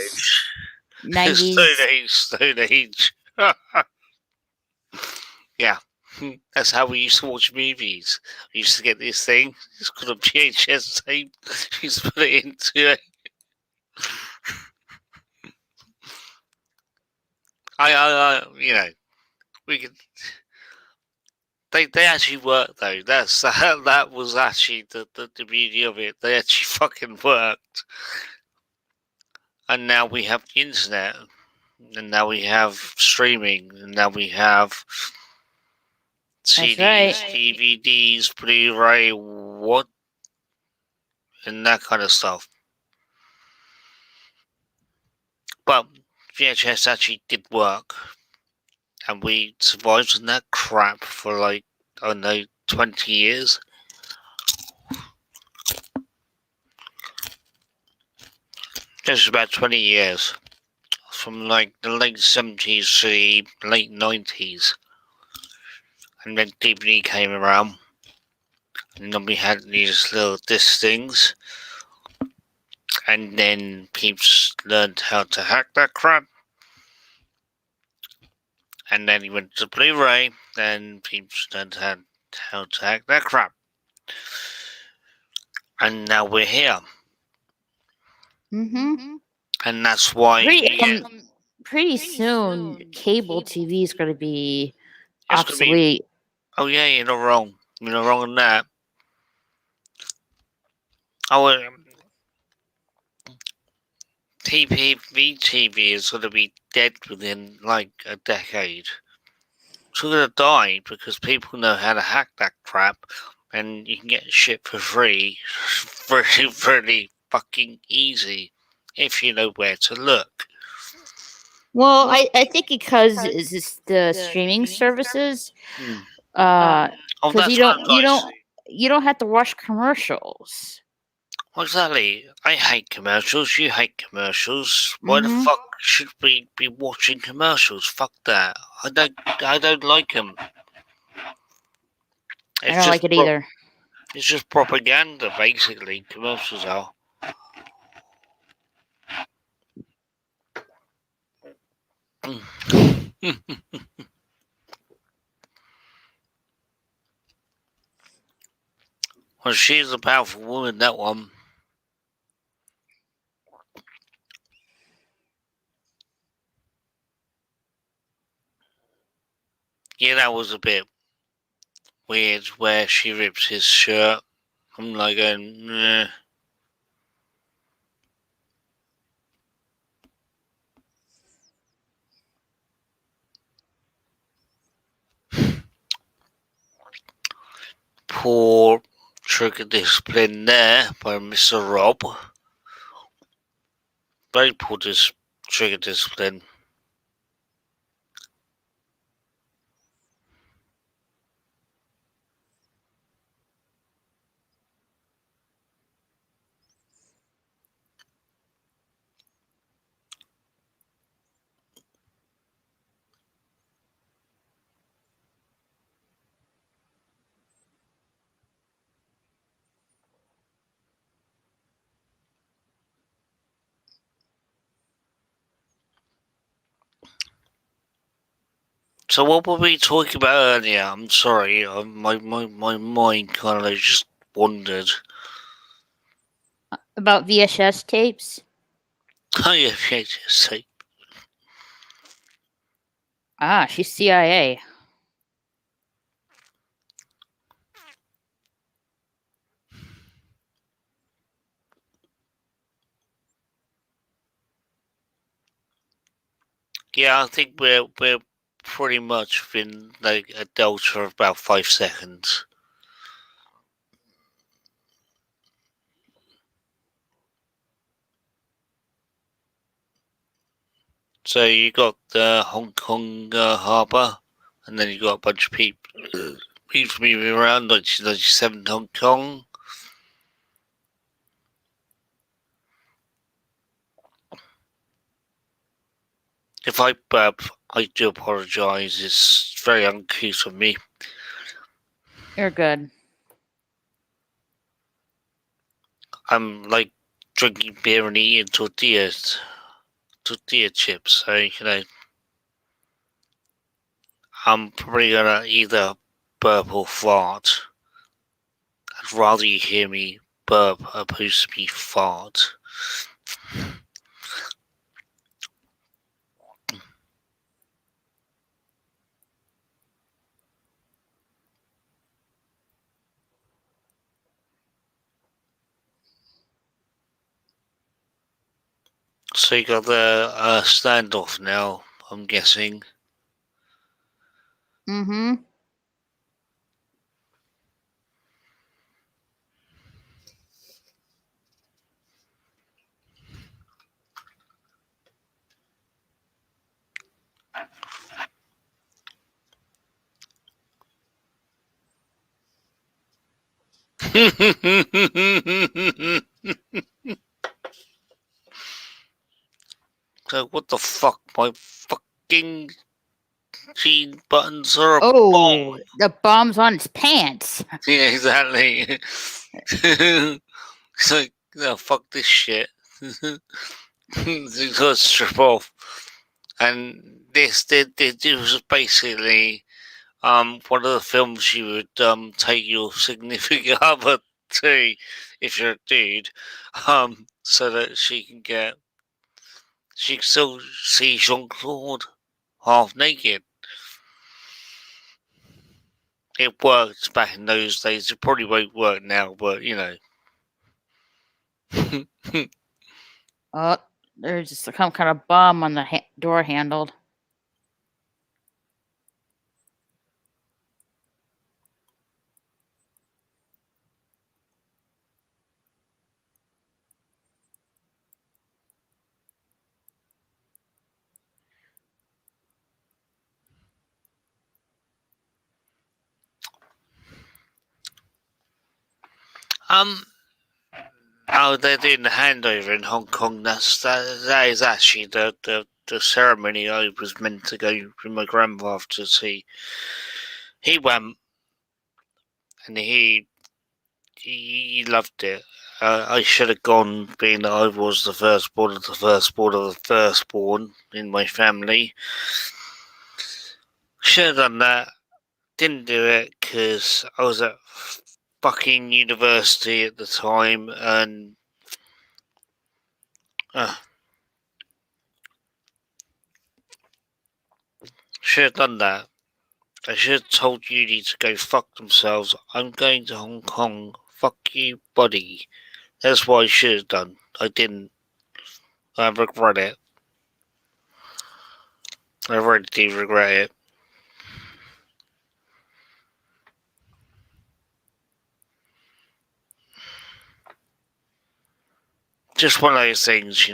Stone 90s. Age, Stone Age. Yeah, that's how we used to watch movies. We used to get this thing. It's called a VHS tape. We used to put it into it. We could. They actually worked though. That was actually the beauty of it. They actually fucking worked. And now we have the internet, and now we have streaming, and now we have That's CDs, right. DVDs, Blu-ray, what, and that kind of stuff. But VHS actually did work, and we survived on that crap for like, I don't know, 20 years. Just about 20 years. From like the late 70s to the late 90s. And then DVD came around. And then we had these little disc things. And then people learned how to hack that crap. And then he went to Blu-ray. Then people learned how to hack that crap. And now we're here. Mm-hmm. And that's why Pretty soon, cable TV is going to be it's going to be. obsolete. Oh yeah, you're not wrong. You're not wrong on that. Oh, TV is going to be dead within like a decade. It's going to die because people know how to hack that crap, and you can get shit for free, very, very fucking easy if you know where to look. Well, I think because it's just the streaming services, Oh, because that's what you don't have to watch commercials. Exactly. I hate commercials. You hate commercials. Why the Mm-hmm. fuck should we be watching commercials? Fuck that. I don't like them. I It's don't just like it either. it's just propaganda, basically. Commercials are. Well, she's a powerful woman. That one. Yeah, that was a bit weird. Where she rips his shirt. I'm like going, poor trigger discipline there by Mr. Rob. Very poor trigger discipline. So what were we talking about earlier? I'm sorry, my mind kind of just wandered. About VHS tapes. Oh yeah, just Ah, she's CIA. yeah, I think we're pretty much within like a delta of about 5 seconds. So you got the Hong Kong harbour, and then you got a bunch of people moving around, 1997 Hong Kong. If I burp, I do apologise. It's very uncouth of me. You're good. I'm like drinking beer and eating tortilla chips. So I'm probably gonna either burp or fart. I'd rather you hear me burp opposed to me fart. So you got the standoff now, I'm guessing. Mm-hmm. So what the fuck? My fucking jean buttons are a bomb. Oh, the bomb's on his pants. Yeah, exactly. It's like, no, fuck this shit. You gotta strip off. And this was basically one of the films you would take your significant other to if you're a dude, so that she can still see Jean Claude half naked. It worked back in those days. It probably won't work now, but Oh, there's some kind of bomb on the door handle. um, oh, they're doing the handover in Hong Kong. That is actually the ceremony I was meant to go with my grandfather to see. He went and he loved it. I should have gone, being that I was the firstborn of the firstborn of the firstborn in my family. Should have done that. Didn't do it because I was at fucking university at the time, and should have done that. I should have told uni to go fuck themselves. I'm going to Hong Kong. Fuck you, buddy. That's what I should have done. I didn't. I regret it. I really do regret it. just one of those things,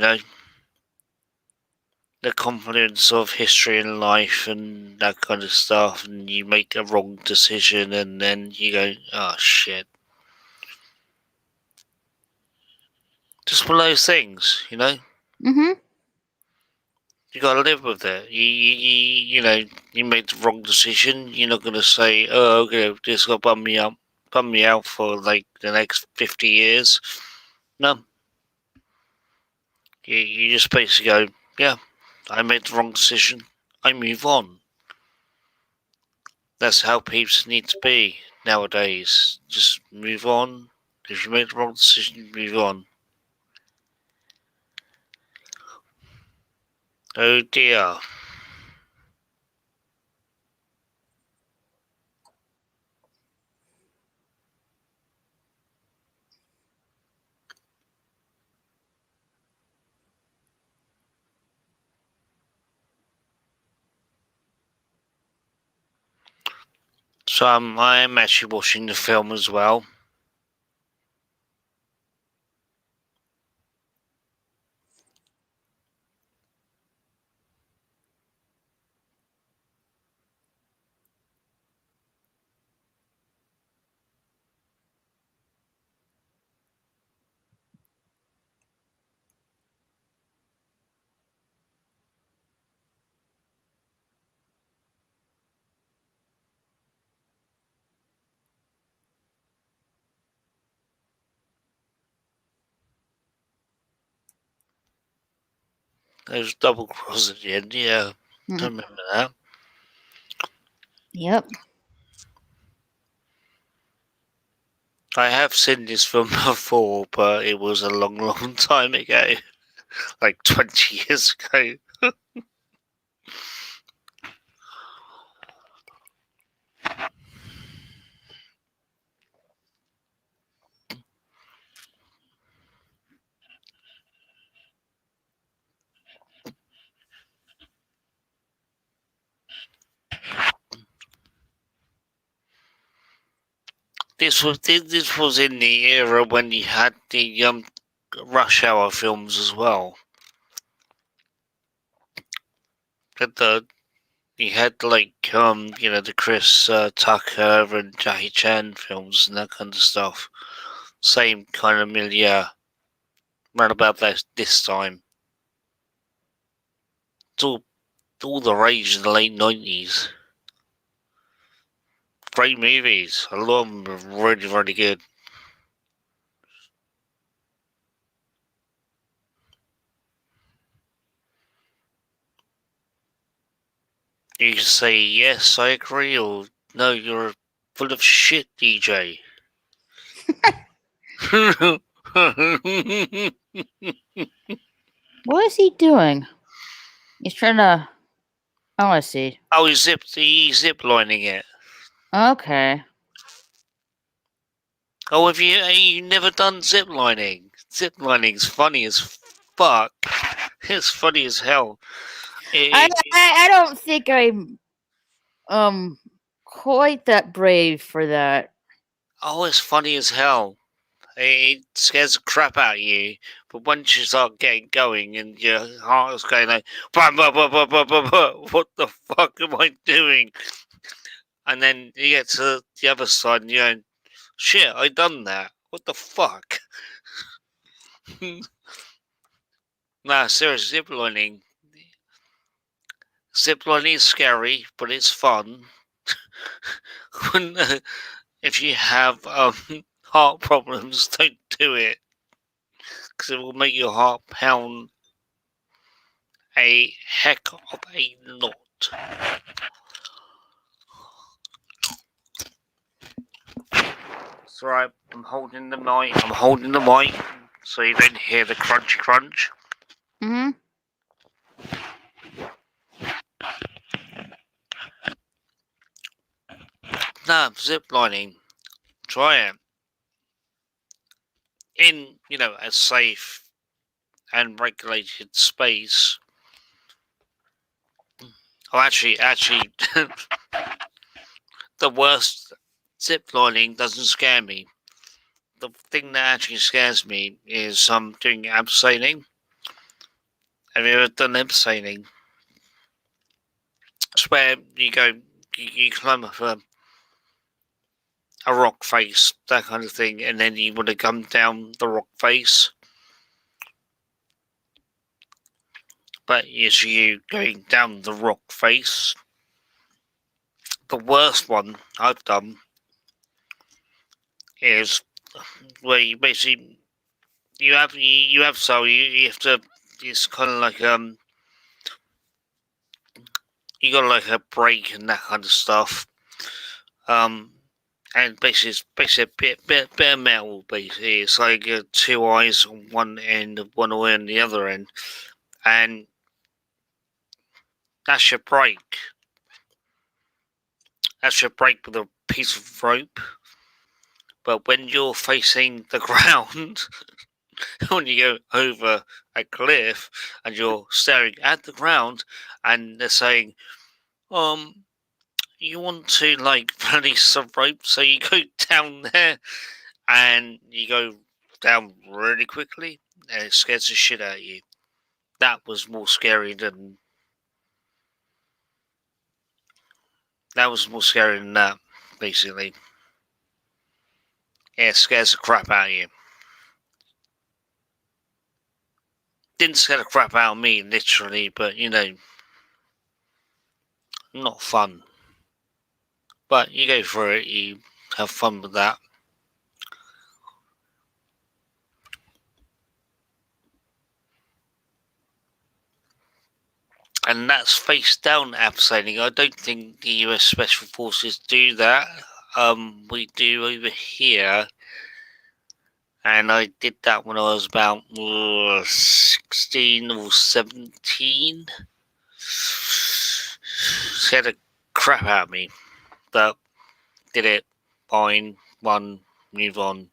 the confluence of history and life and that kind of stuff, and you make a wrong decision, and then you go, oh shit. Just one of those things. Mm-hmm. You gotta live with it. You made the wrong decision. You're not gonna say, oh, okay, this will bum me out for like the next 50 years. No, you just basically go, yeah, I made the wrong decision. I move on. That's how peeps need to be nowadays. Just move on. If you made the wrong decision, move on. Oh dear. So I am actually watching the film as well. There's double cross at the end. Yeah, I Mm. remember that. Yep. I have seen this film before, but it was a long, long time ago. Like 20 years ago. This was in the era when you had the Rush Hour films as well. The You had like the Chris Tucker and Jackie Chan films and that kind of stuff. Same kind of milieu. Right about this time. It's all the rage in the late 90s. Great movies. A lot of them are really, really good. You can say yes, I agree, or no, you're full of shit, DJ. What is he doing? He's trying to. Oh, I see. Oh, he's zip lining it. Okay. Oh, have you never done zip lining? Zip lining's funny as fuck. It's funny as hell. I, It, I I don't think I'm quite that brave for that. oh, it's funny as hell. It scares the crap out of you, but once you start getting going and your heart is going like, bah, bah, bah, bah, bah, bah, bah, what the fuck am I doing? And then you get to the other side and you're going, shit, I done that. What the fuck? Nah, seriously, ziplining. Ziplining is scary, but it's fun. When, if you have heart problems, don't do it because it will make your heart pound a heck of a lot. It's alright. I'm holding the mic. So you don't hear the crunchy crunch. Mm-hmm. Nah, zip lining. Try it in a safe and regulated space. Oh, actually, the worst zip lining doesn't scare me. the thing that actually scares me is doing abseiling. Have you ever done abseiling? It's where you go, you climb up a rock face, that kind of thing, and then you want to come down the rock face. But as you going down the rock face, the worst one I've done is where you basically you have so you have to. It's kind of like you got like a break and that kind of stuff. And basically it's basically a bit of metal. Basically, it's like two eyes on one end, one eye on the other end, and that's your break. That's your break with a piece of rope. But when you're facing the ground, when you go over a cliff and you're staring at the ground, and they're saying, you want to like release the rope, so you go down there and you go down really quickly, and it scares the shit out of you. That was more scary than that, basically. Yeah, it scares the crap out of you. Didn't scare the crap out of me, literally, but not fun. But you go through it, you have fun with that. And that's face down abseiling. I don't think the US Special Forces do that. We do over here. And I did that when I was about 16 or 17. Scared the crap out of me. But did it. Fine. One. Move on.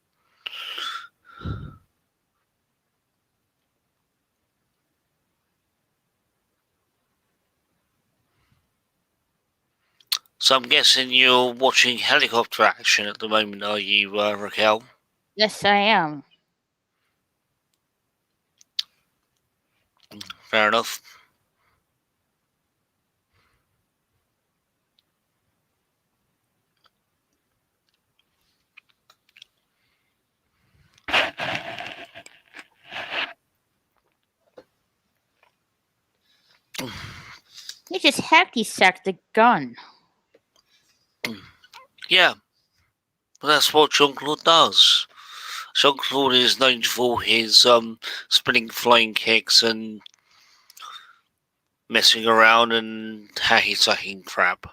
So I'm guessing you're watching helicopter action at the moment, are you, Raquel? Yes, I am. Fair enough. He just hacky sacked the gun. Yeah, but that's what Jean-Claude does. Jean-Claude is known for his spinning flying kicks and messing around and hacky sacking crap.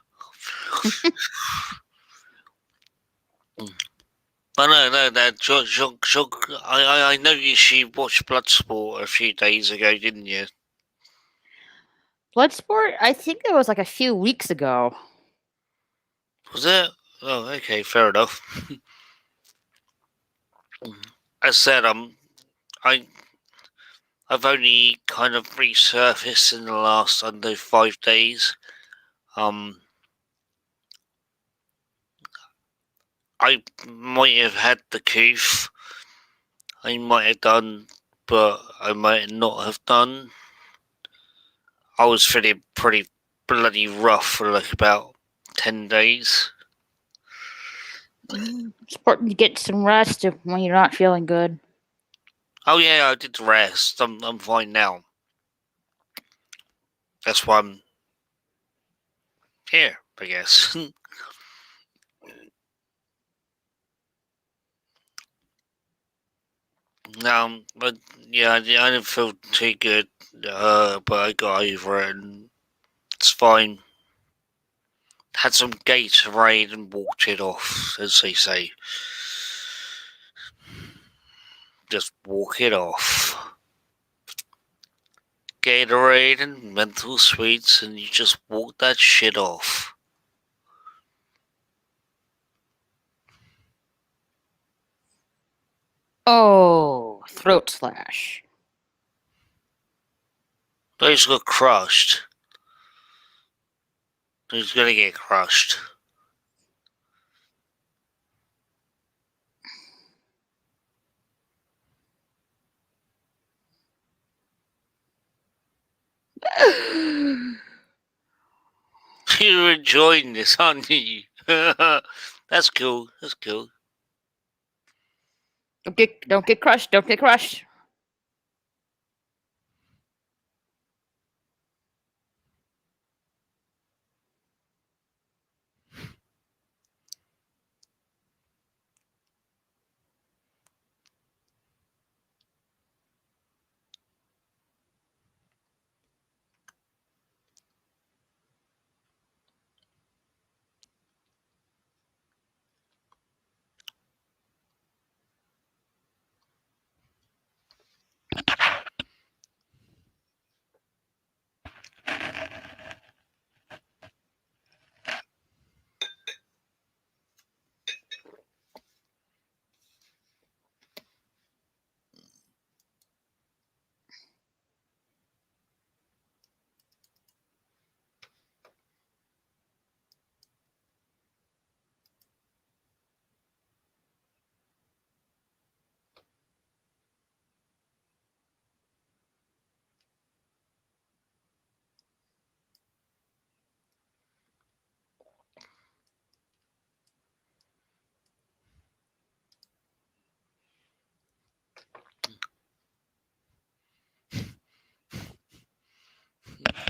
No, I noticed you watched Bloodsport a few days ago, didn't you? Bloodsport? I think it was like a few weeks ago. Was it? Oh, okay, fair enough. As said, I've only kind of resurfaced in the last under 5 days. I might have had the coof. I might have done, but I might not have done. I was feeling pretty bloody rough for like about 10 days. It's important to get some rest when you're not feeling good. Oh yeah, I did rest. I'm fine now. That's why I'm here, I guess. But yeah, I didn't feel too good, but I got over it and it's fine. Had some Gatorade and walked it off, as they say. Just walk it off. Gatorade and menthol sweets, and you just walk that shit off. Oh, throat slash. Those got crushed. He's gonna get crushed. You're enjoying this, aren't you? That's cool. That's cool. Don't get crushed. Don't get crushed.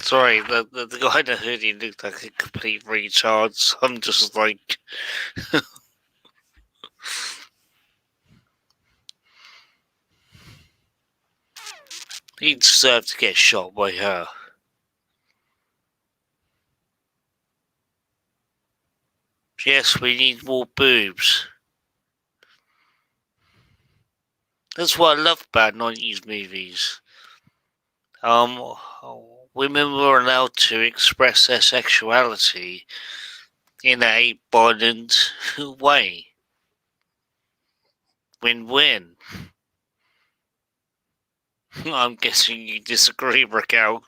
Sorry, the guy in the hoodie looked like a complete retard. So I'm just like, he deserved to get shot by her. Yes, we need more boobs. That's what I love about 90s movies. Women were allowed to express their sexuality in a abundant way. Win-win. I'm guessing you disagree, Raquel.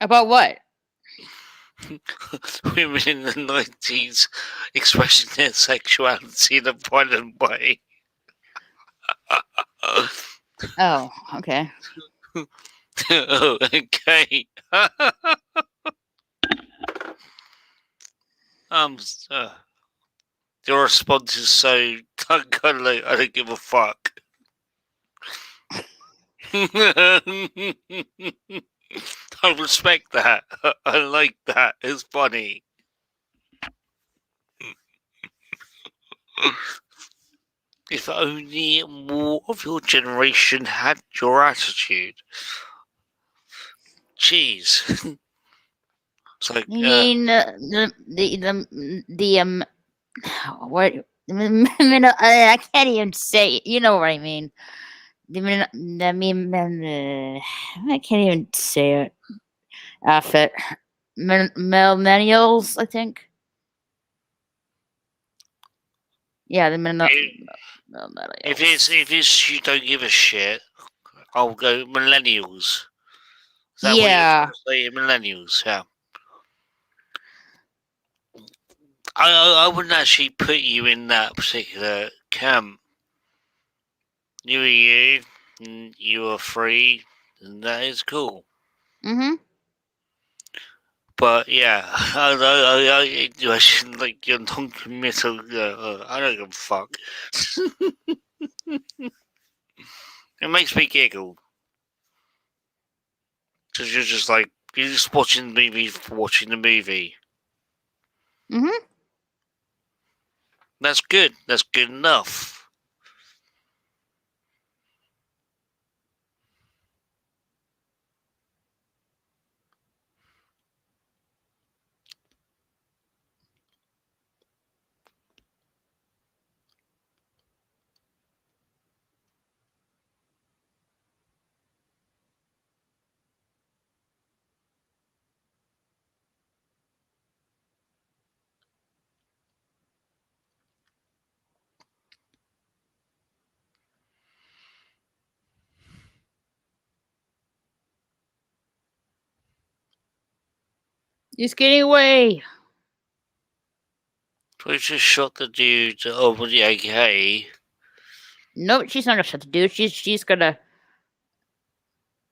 About what? Women in the 90s expressing their sexuality in a violent way. Oh, okay. Oh, okay. um, uh, your response is so kind of like, I don't give a fuck. I respect that. I like that. It's funny. If only more of your generation had your attitude. Jeez. It's like, You mean the what? I can't even say it. You know what I mean. I can't even say it. Fit millennials, I think. Yeah, the millennials. if it's you don't give a shit, I'll go millennials. Is that what you're trying Yeah. to say? Millennials, yeah. I wouldn't actually put you in that particular camp. You are you, and you are free, and that is cool. Mm-hmm. But yeah, I shouldn't like your non-committal. I don't give a fuck. It makes me giggle because you're just like you're just watching the movie for watching the movie. Mm-hmm. That's good. That's good enough. He's getting away. We just shot the dude over the AK. Nope, she's not gonna shut the dude. She's gonna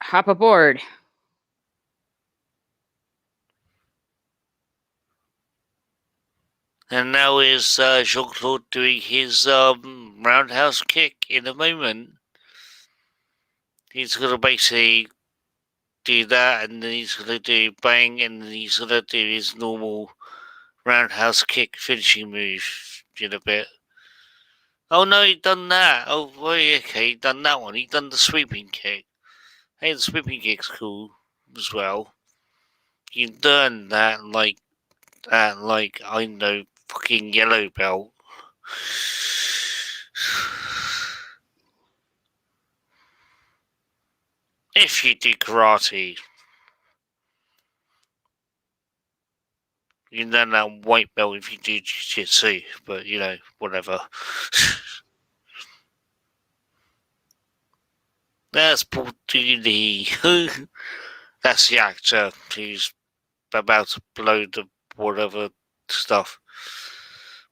hop aboard. And now is Jean-Claude doing his roundhouse kick in a moment. He's going to basically do that, and then he's going to do bang, and then he's going to do his normal roundhouse kick finishing move in a bit. Oh no, he done that. Oh, well, okay, he done that one. He done the sweeping kick. Hey, the sweeping kick's cool as well. You done that like I know, fucking yellow belt. If you do karate, you learn that white belt if you do jiu-jitsu, but whatever. That's Paul Dini. That's the actor who's about to blow the whatever stuff.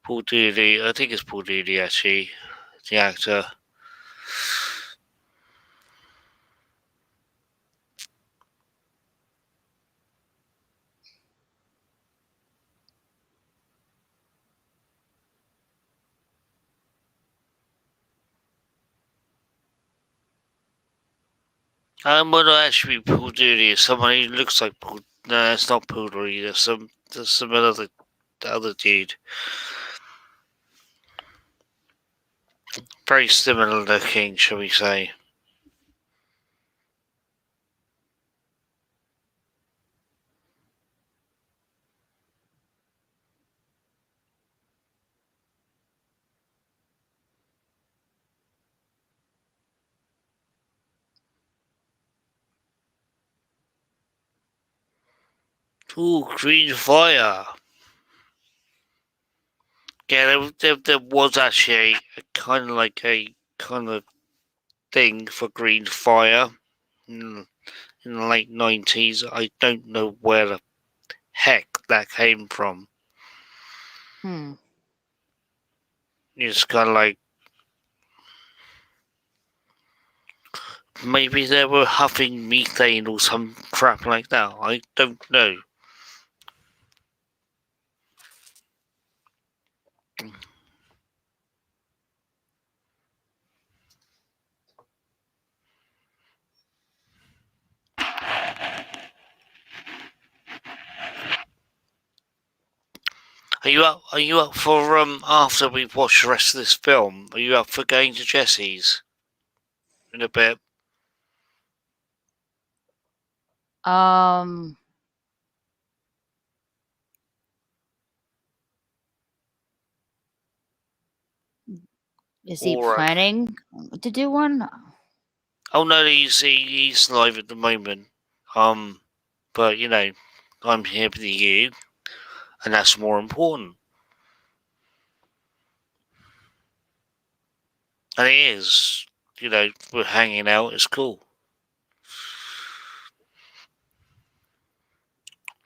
Paul Dini, I think it's Paul Dini actually, the actor. Well, not actually Paul Dini. It's someone who looks like Paul. No, it's not Paul Dini. There's some other dude. Very similar looking, shall we say. Ooh, green fire. Yeah, there was actually a kind of like a kind of thing for green fire in the late 90s. I don't know where the heck that came from. It's kind of like maybe they were huffing methane or some crap like that. I don't know. Are you up for after we've watched the rest of this film? Are you up for going to Jesse's in a bit? Um, is he Or planning to do one? oh no, he's live at the moment. But I'm here with you, and that's more important. And it is. We're hanging out. It's cool.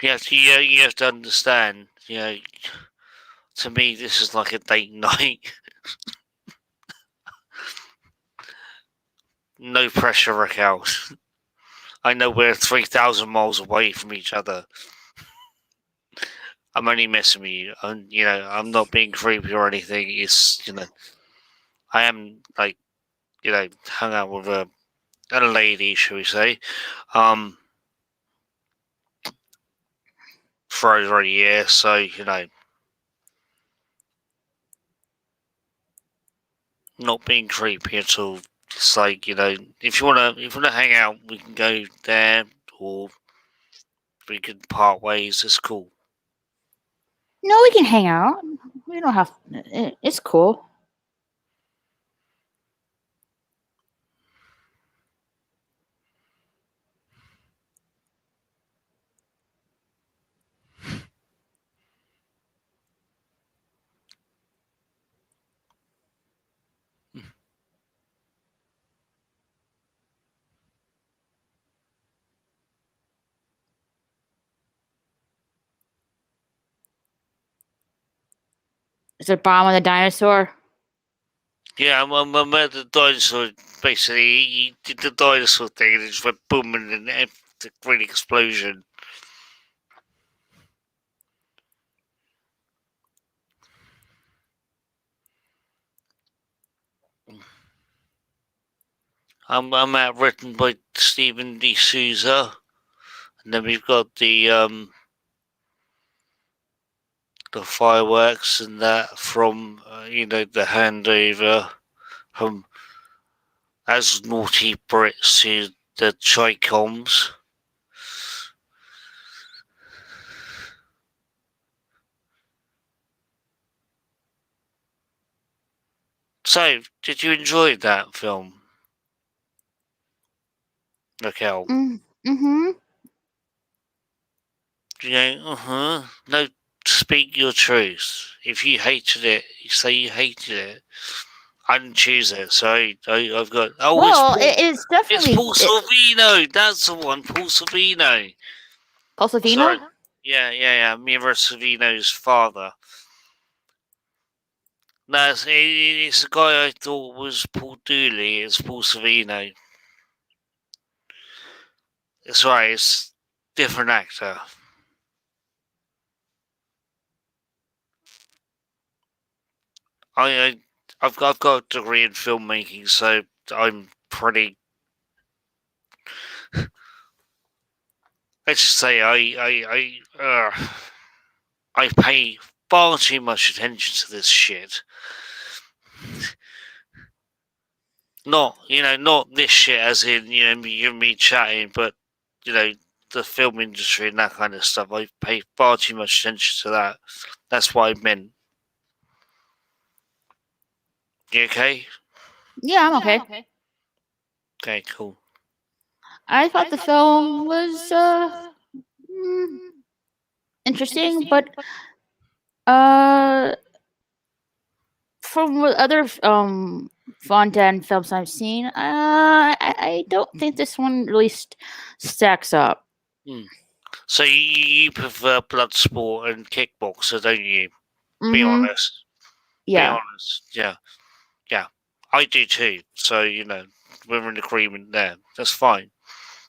You have to understand. To me, this is like a date night. No pressure, Raquel. I know we're 3,000 miles away from each other. I'm only messing with you. I'm not being creepy or anything. It's, I am like, hung out with a lady, shall we say, for over a year. So, not being creepy at all. It's like, if you wanna hang out, we can go there, or we can part ways. It's cool. No, we can hang out. We don't have. It's cool. Is there a bomb on the dinosaur? Yeah, I'm at the dinosaur. Basically, he did the dinosaur thing, and it just went boom, and then the great explosion. I'm at written by Stephen D. Souza, and then we've got the fireworks and that from the handover from as naughty Brits to the Chicoms. So, did you enjoy that film, Raquel? Mm-hmm. No, speak your truth. If you hated it, you say you hated it. I didn't choose it, so I've got. Oh, Well, it's It's definitely Paul Sorvino. That's the one, Paul Sorvino. Sorry. Posavino. Yeah. Mira Sorvino's father. No, it's the guy I thought was Paul Dooley. It's Paul Sorvino. That's right. It's different actor. I I've got a degree in filmmaking, so I'm pretty. Let's just say I pay far too much attention to this shit. Not this shit as in you and me chatting, but the film industry and that kind of stuff. I pay far too much attention to that. That's what I meant. You okay? Yeah, I'm okay. Okay, cool. I thought the film was mm, interesting, but uh, from what other Fontaine films I've seen, I don't think this one really stacks up. Hmm. So you prefer blood sport and kickboxer, don't you? Be Mm-hmm. honest. Be Yeah. honest. Yeah. I do too. So we're in agreement there. That's fine.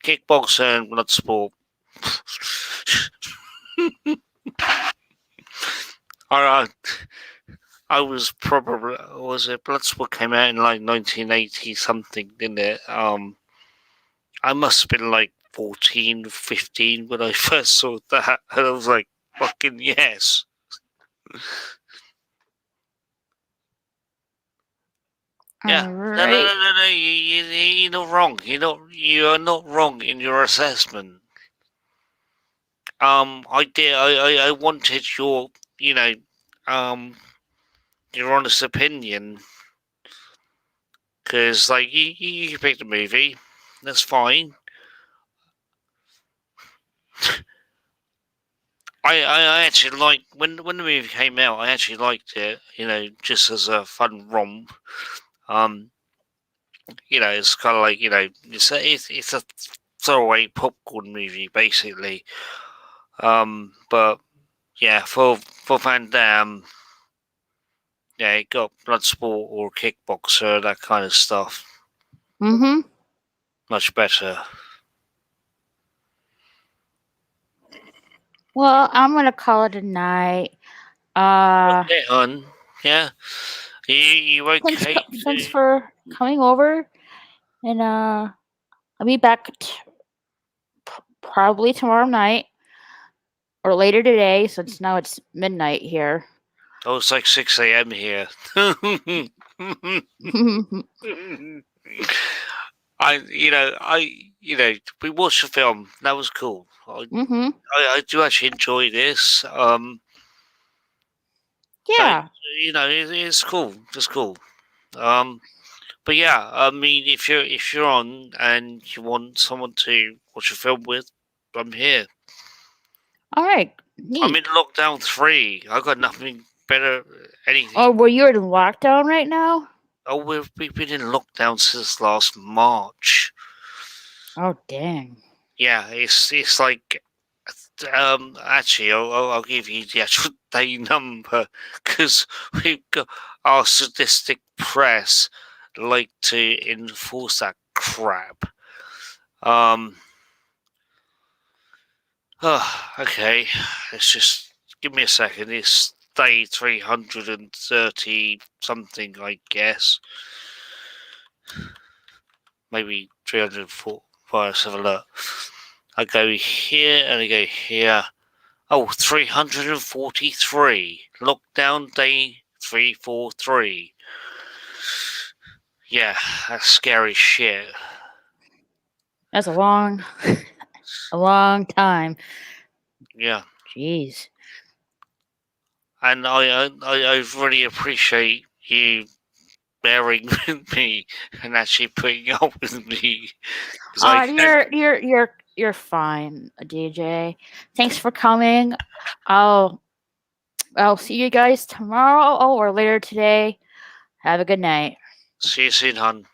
Kickboxer and blood sport. All right. I was probably was it Bloodsport came out in like 1980 something, didn't it? I must have been like 14, 15 when I first saw that, and I was like, "Fucking yes!" Yeah, All no, no, right. no, no, no. You're not wrong. You are not wrong in your assessment. I did. I wanted you know, um, your honest opinion because like you picked a movie, that's fine. I actually like when the movie came out. I actually liked it. Just as a fun romp. Um, it's kind of like it's a throwaway popcorn movie basically. But yeah, for Van Damme, yeah, it got Bloodsport or Kickboxer, that kind of stuff. Mm-hmm. Much better. Well, I'm gonna call it a night. Uh, Okay, hun. Yeah, you thanks, okay? thanks for coming over, and I'll be back probably tomorrow night or later today, since now it's midnight here. Oh, it's like 6 a.m. here. Mm-hmm. We watched the film. That was cool. I do actually enjoy this. Yeah. It's cool. It's cool. Um, but yeah, I mean, if you're on and you want someone to watch a film with, I'm here. All right. I'm in Neat. lockdown 3. I got nothing better. Oh, Anything. well, you're in lockdown right now. Oh, we've been in lockdown since last March. Oh, dang. Yeah, it's like actually, I'll give you the actual day number because we've got our sadistic press like to enforce that crap. Um, okay, let's just give me a second. It's day 330 something, I guess. maybe 304. Let's have a look. I go here and I go here. Oh, 343. Lockdown day 343. Yeah, that's scary shit. That's a long, a long time. Yeah, Jeez. and I really appreciate you bearing with me and actually putting up with me because I You're fine, DJ. Thanks for coming. I'll I'll see you guys tomorrow or later today. Have a good night. see you soon, hun.